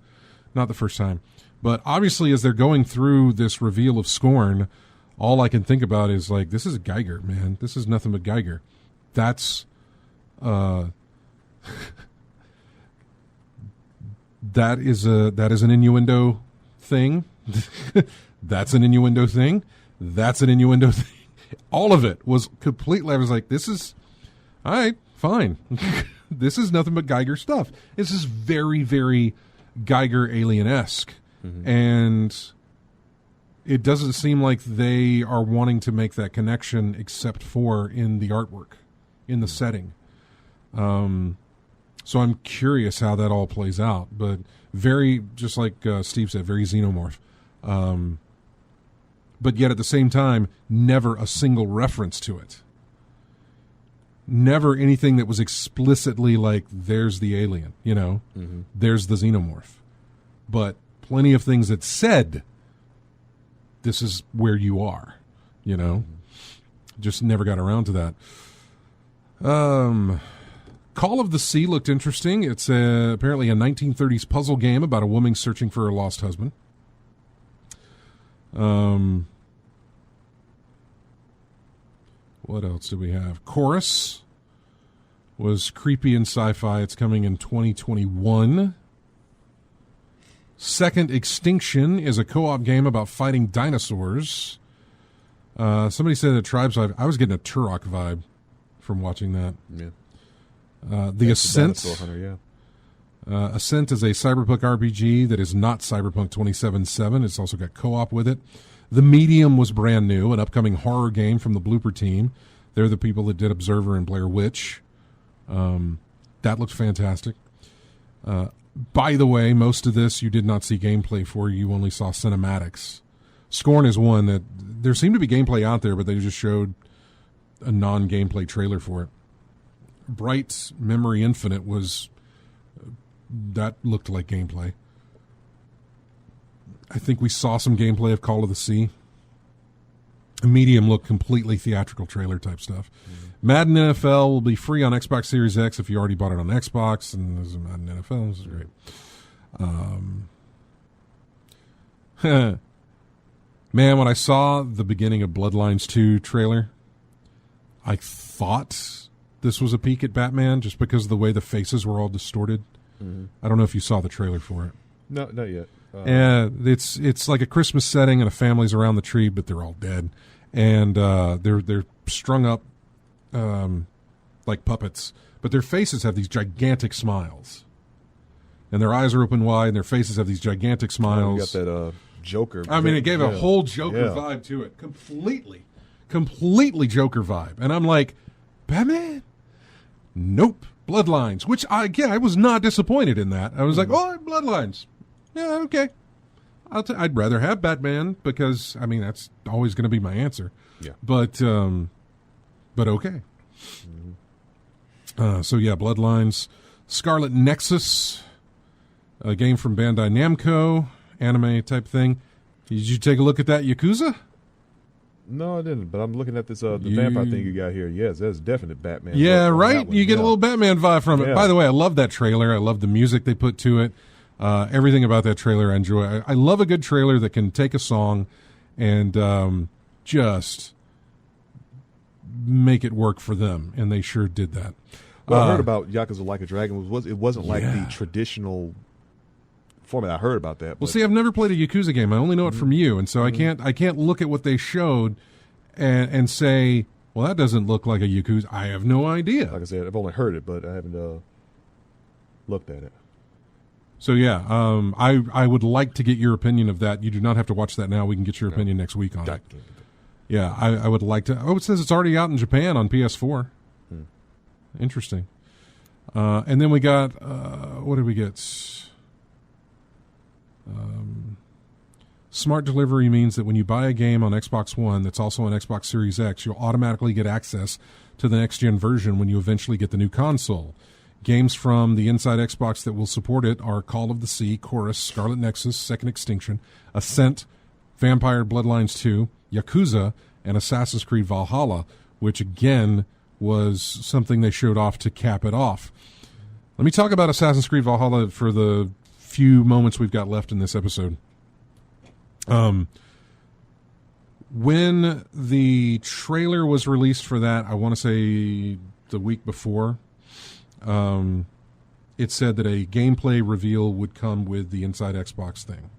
not the first time. But obviously, as they're going through this reveal of Scorn, all I can think about is, like, this is Geiger, man. This is nothing but Geiger. That's, that is an innuendo thing. That's an innuendo thing. That's an innuendo thing. All of it was completely. I was like, this is all right, fine. This is nothing but Geiger stuff. This is very, very Geiger alien-esque. Mm-hmm. And it doesn't seem like they are wanting to make that connection except for in the artwork, in the setting. So I'm curious how that all plays out, but very, just like Steve said, very xenomorph. But yet at the same time, never a single reference to it. Never anything that was explicitly like, there's the alien, there's the xenomorph. But plenty of things that said, this is where you are, Just never got around to that. Call of the Sea looked interesting. It's apparently a 1930s puzzle game about a woman searching for her lost husband. What else do we have? Chorus was creepy and sci-fi. It's coming in 2021. Second Extinction is a co-op game about fighting dinosaurs. Somebody said a Tribes vibe. I was getting a Turok vibe from watching that. Yeah. The Ascent. Hunter, Ascent is a cyberpunk RPG that is not Cyberpunk 2077. It's also got co-op with it. The Medium was brand new, an upcoming horror game from the Blooper team. They're the people that did Observer and Blair Witch. That looked fantastic. By the way, most of this you did not see gameplay for. You only saw cinematics. Scorn is one that there seemed to be gameplay out there, but they just showed a non-gameplay trailer for it. Bright Memory Infinite that looked like gameplay. I think we saw some gameplay of Call of the Sea. Medium looked completely theatrical trailer type stuff. Mm-hmm. Madden NFL will be free on Xbox Series X if you already bought it on Xbox, and there's a Madden NFL. This is great. Man, when I saw the beginning of Bloodlines 2 trailer, I thought this was a peek at Batman just because of the way the faces were all distorted. Mm-hmm. I don't know if you saw the trailer for it. No, not yet. It's like a Christmas setting and a family's around the tree, but they're all dead, and they're strung up like puppets, but their faces have these gigantic smiles, and their eyes are open wide, and their faces have these gigantic smiles. You got that Joker. I mean, it gave a whole Joker vibe to it, completely Joker vibe, and I'm like, Batman? Nope. Bloodlines, which I was not disappointed in that. I was like, oh, Bloodlines. Yeah, okay. I'd rather have Batman because, I mean, that's always going to be my answer. Yeah. But okay. So, yeah, Bloodlines. Scarlet Nexus, a game from Bandai Namco, anime type thing. Did you take a look at that, Yakuza? No, I didn't, but I'm looking at this the vampire thing you got here. Yes, that's definite Batman. Yeah, right? You get a little Batman vibe from it. Yeah. By the way, I love that trailer. I love the music they put to it. Everything about that trailer I enjoy. I love a good trailer that can take a song and just make it work for them, and they sure did that. Well, I heard about Yakuza Like a Dragon. It wasn't like the traditional format. I heard about that. Well, see, I've never played a Yakuza game. I only know it from you, and so I can't look at what they showed and say, well, that doesn't look like a Yakuza. I have no idea. Like I said, I've only heard it, but I haven't looked at it. So yeah, I would like to get your opinion of that. You do not have to watch that now. We can get your opinion next week on it. Yeah, I would like to. Oh, it says it's already out in Japan on PS4. Interesting. And then we got, what did we get? Smart delivery means that when you buy a game on Xbox One that's also on Xbox Series X, you'll automatically get access to the next-gen version when you eventually get the new console. Games from the Inside Xbox that will support it are Call of the Sea, Chorus, Scarlet Nexus, Second Extinction, Ascent, Vampire Bloodlines 2, Yakuza, and Assassin's Creed Valhalla, which again was something they showed off to cap it off. Let me talk about Assassin's Creed Valhalla for the few moments we've got left in this episode. When the trailer was released for that, I want to say the week before, it said that a gameplay reveal would come with the Inside Xbox thing.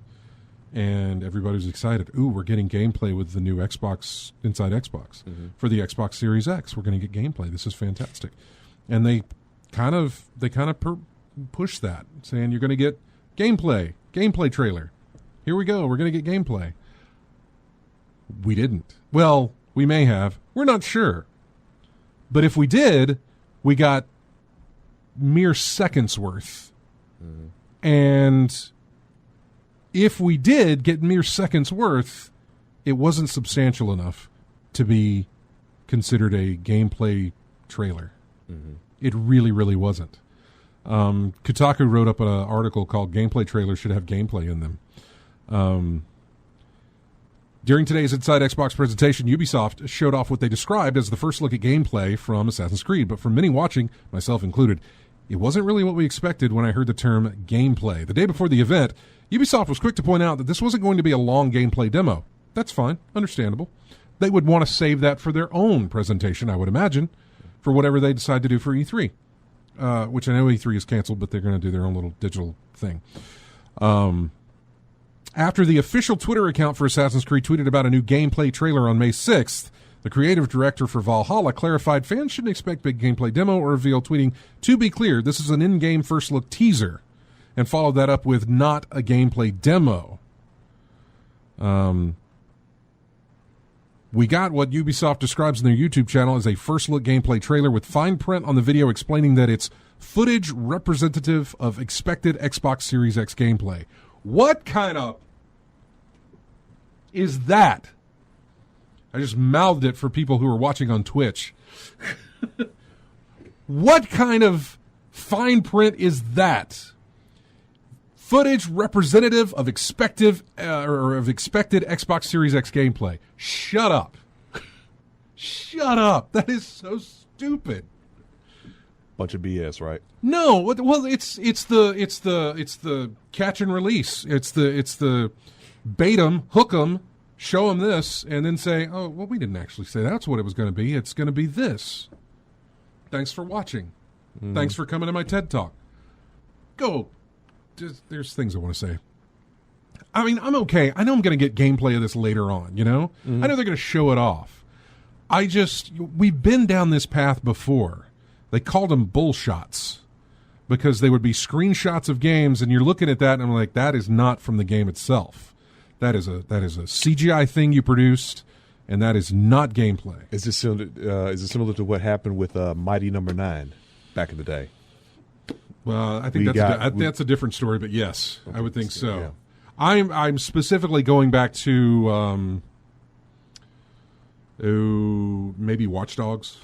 And everybody was excited. Ooh, we're getting gameplay with the new Xbox, Inside Xbox. For the Xbox Series X. We're going to get gameplay. This is fantastic. And they kind of push that, saying you're going to get gameplay trailer. Here we go. We're going to get gameplay. We didn't. Well, we may have. We're not sure. But if we did, we got mere seconds worth. And if we did get mere seconds worth, it wasn't substantial enough to be considered a gameplay trailer. It really, really wasn't. Kotaku wrote up an article called Gameplay Trailers Should Have Gameplay in Them. During today's Inside Xbox presentation, Ubisoft showed off what they described as the first look at gameplay from Assassin's Creed, but for many watching, myself included, it wasn't really what we expected when I heard the term gameplay. The day before the event, Ubisoft was quick to point out that this wasn't going to be a long gameplay demo. That's fine, understandable. They would want to save that for their own presentation, I would imagine, for whatever they decide to do for E3, which I know E3 is canceled, but they're going to do their own little digital thing. After the official Twitter account for Assassin's Creed tweeted about a new gameplay trailer on May 6th, the creative director for Valhalla clarified fans shouldn't expect big gameplay demo or reveal, tweeting, "To be clear, this is an in-game first look teaser," and followed that up with "not a gameplay demo." We got what Ubisoft describes in their YouTube channel as a first look gameplay trailer with fine print on the video explaining that it's footage representative of expected Xbox Series X gameplay. What kind of is that? I just mouthed it for people who are watching on Twitch. What kind of fine print is that? Footage representative of expected Xbox Series X gameplay. Shut up. Shut up. That is so stupid. Bunch of BS, right? No, well, it's the catch and release. It's the bait 'em, hook 'em, show 'em this, and then say, oh, well, we didn't actually say that's what it was going to be. It's going to be this. Thanks for watching. Thanks for coming to my TED Talk. Go. There's things I want to say. I mean, I'm okay. I know I'm going to get gameplay of this later on, you know? I know they're going to show it off. We've been down this path before. They called them bullshots because they would be screenshots of games, and you're looking at that, and I'm like, that is not from the game itself. That is a CGI thing you produced, and that is not gameplay. Is it similar to what happened with Mighty Number 9 back in the day? Well, I think that's a different story, but yes, I would think so. Yeah. I'm specifically going back to maybe Watch Dogs.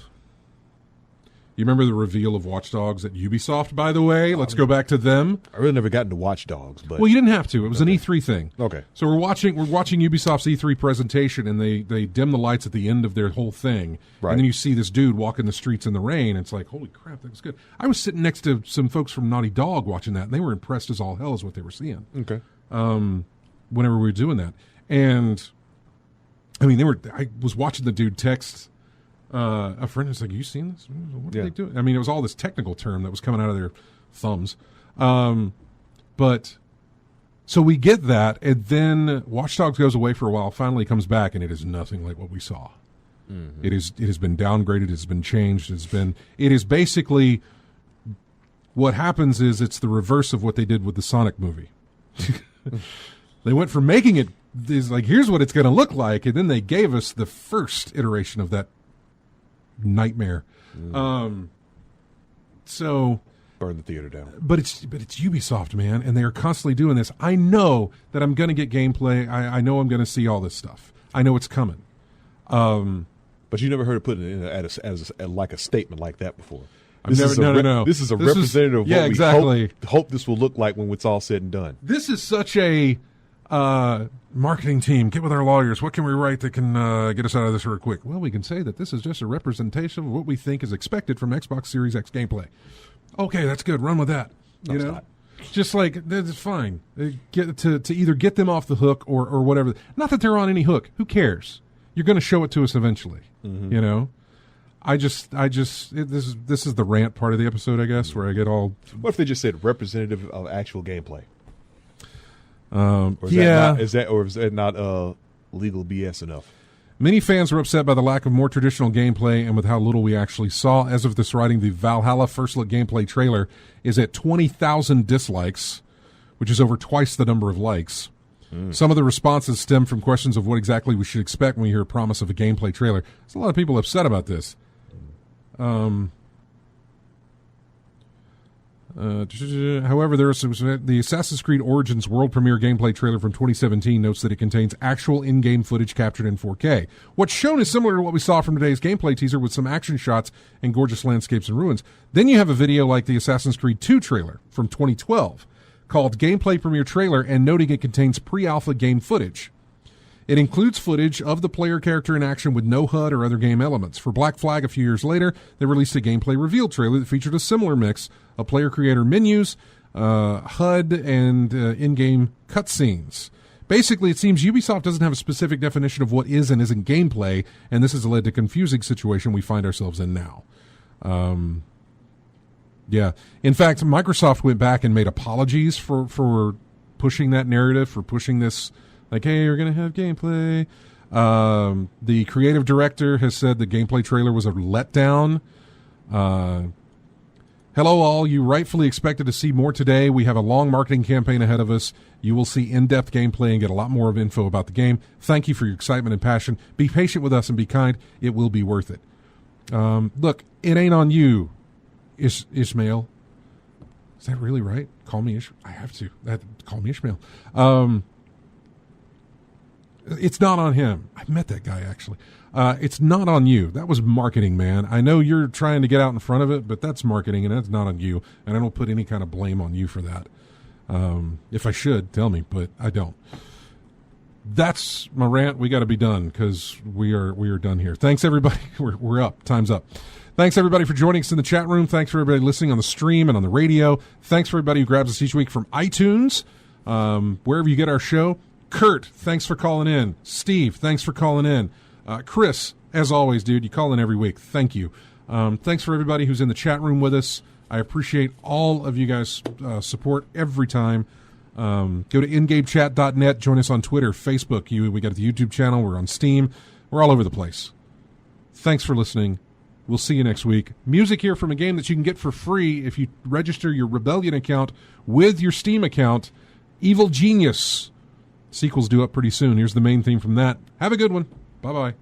You remember the reveal of Watch Dogs at Ubisoft, by the way? Let's go back to them. I really never got into Watch Dogs, but well, you didn't have to. It was an E3 thing. Okay. So we're watching Ubisoft's E3 presentation, and they dim the lights at the end of their whole thing, right. And then you see this dude walking the streets in the rain. It's like, holy crap, that was good. I was sitting next to some folks from Naughty Dog watching that, and they were impressed as all hell as what they were seeing. Okay. Whenever we were doing that, and I mean, I was watching the dude text. A friend was like, "You seen this? What are they doing?" I mean, it was all this technical term that was coming out of their thumbs. But So we get that, and then Watch Dogs goes away for a while, finally comes back, and it is nothing like what we saw. Mm-hmm. It has been downgraded, it has been changed, it is basically what happens is it's the reverse of what they did with the Sonic movie. They went from making it like, here's what it's going to look like, and then they gave us the first iteration of that nightmare. So burn the theater down. But it's Ubisoft, man, and they are constantly doing this. I know that I'm going to get gameplay. I know I'm going to see all this stuff. I know it's coming. But you never heard it put in as like a statement like that before. No. This is a representative of what exactly. we hope this will look like when it's all said and done. This is such a marketing team. Get with our lawyers. What can we write that can get us out of this real quick? Well, we can say that this is just a representation of what we think is expected from Xbox Series X gameplay. Okay, that's good. Run with that. No, it's not. Just like, that's fine. Get to either get them off the hook or whatever. Not that they're on any hook. Who cares? You're going to show it to us eventually. Mm-hmm. You know? This is the rant part of the episode, I guess, where I get all... What if they just said representative of actual gameplay? Is that not legal BS enough? Many fans were upset by the lack of more traditional gameplay and with how little we actually saw. As of this writing, the Valhalla first look gameplay trailer is at 20,000 dislikes, which is over twice the number of likes. Some of the responses stem from questions of what exactly we should expect when we hear a promise of a gameplay trailer. There's a lot of people upset about this. However, the Assassin's Creed Origins world premiere gameplay trailer from 2017 notes that it contains actual in-game footage captured in 4K. What's shown is similar to what we saw from today's gameplay teaser with some action shots and gorgeous landscapes and ruins. Then you have a video like the Assassin's Creed 2 trailer from 2012 called Gameplay Premiere Trailer and noting it contains pre-alpha game footage. It includes footage of the player character in action with no HUD or other game elements. For Black Flag a few years later, they released a gameplay reveal trailer that featured a similar mix of player-creator menus, HUD, and in-game cutscenes. Basically, it seems Ubisoft doesn't have a specific definition of what is and isn't gameplay, and this has led to a confusing situation we find ourselves in now. Yeah. In fact, Microsoft went back and made apologies for pushing that narrative, for pushing this, like, hey, you're going to have gameplay. The creative director has said the gameplay trailer was a letdown. Hello, all. You rightfully expected to see more today. We have a long marketing campaign ahead of us. You will see in-depth gameplay and get a lot more of info about the game. Thank you for your excitement and passion. Be patient with us and be kind. It will be worth it. Look, it ain't on you, Ishmael. Is that really right? Call me Ishmael. I have to. Call me Ishmael. It's not on him. I met that guy, actually. It's not on you. That was marketing, man. I know you're trying to get out in front of it, but that's marketing, and that's not on you. And I don't put any kind of blame on you for that. If I should, tell me, but I don't. That's my rant. We got to be done because we are done here. Thanks, everybody. We're up. Time's up. Thanks, everybody, for joining us in the chat room. Thanks for everybody listening on the stream and on the radio. Thanks for everybody who grabs us each week from iTunes, wherever you get our show. Kurt, thanks for calling in. Steve, thanks for calling in. Chris, as always, dude, you call in every week. Thank you. Thanks for everybody who's in the chat room with us. I appreciate all of you guys' support every time. Go to ingamechat.net. Join us on Twitter, Facebook. We got the YouTube channel. We're on Steam. We're all over the place. Thanks for listening. We'll see you next week. Music here from a game that you can get for free if you register your Rebellion account with your Steam account. Evil Genius. Sequel's due up pretty soon. Here's the main theme from that. Have a good one. Bye-bye.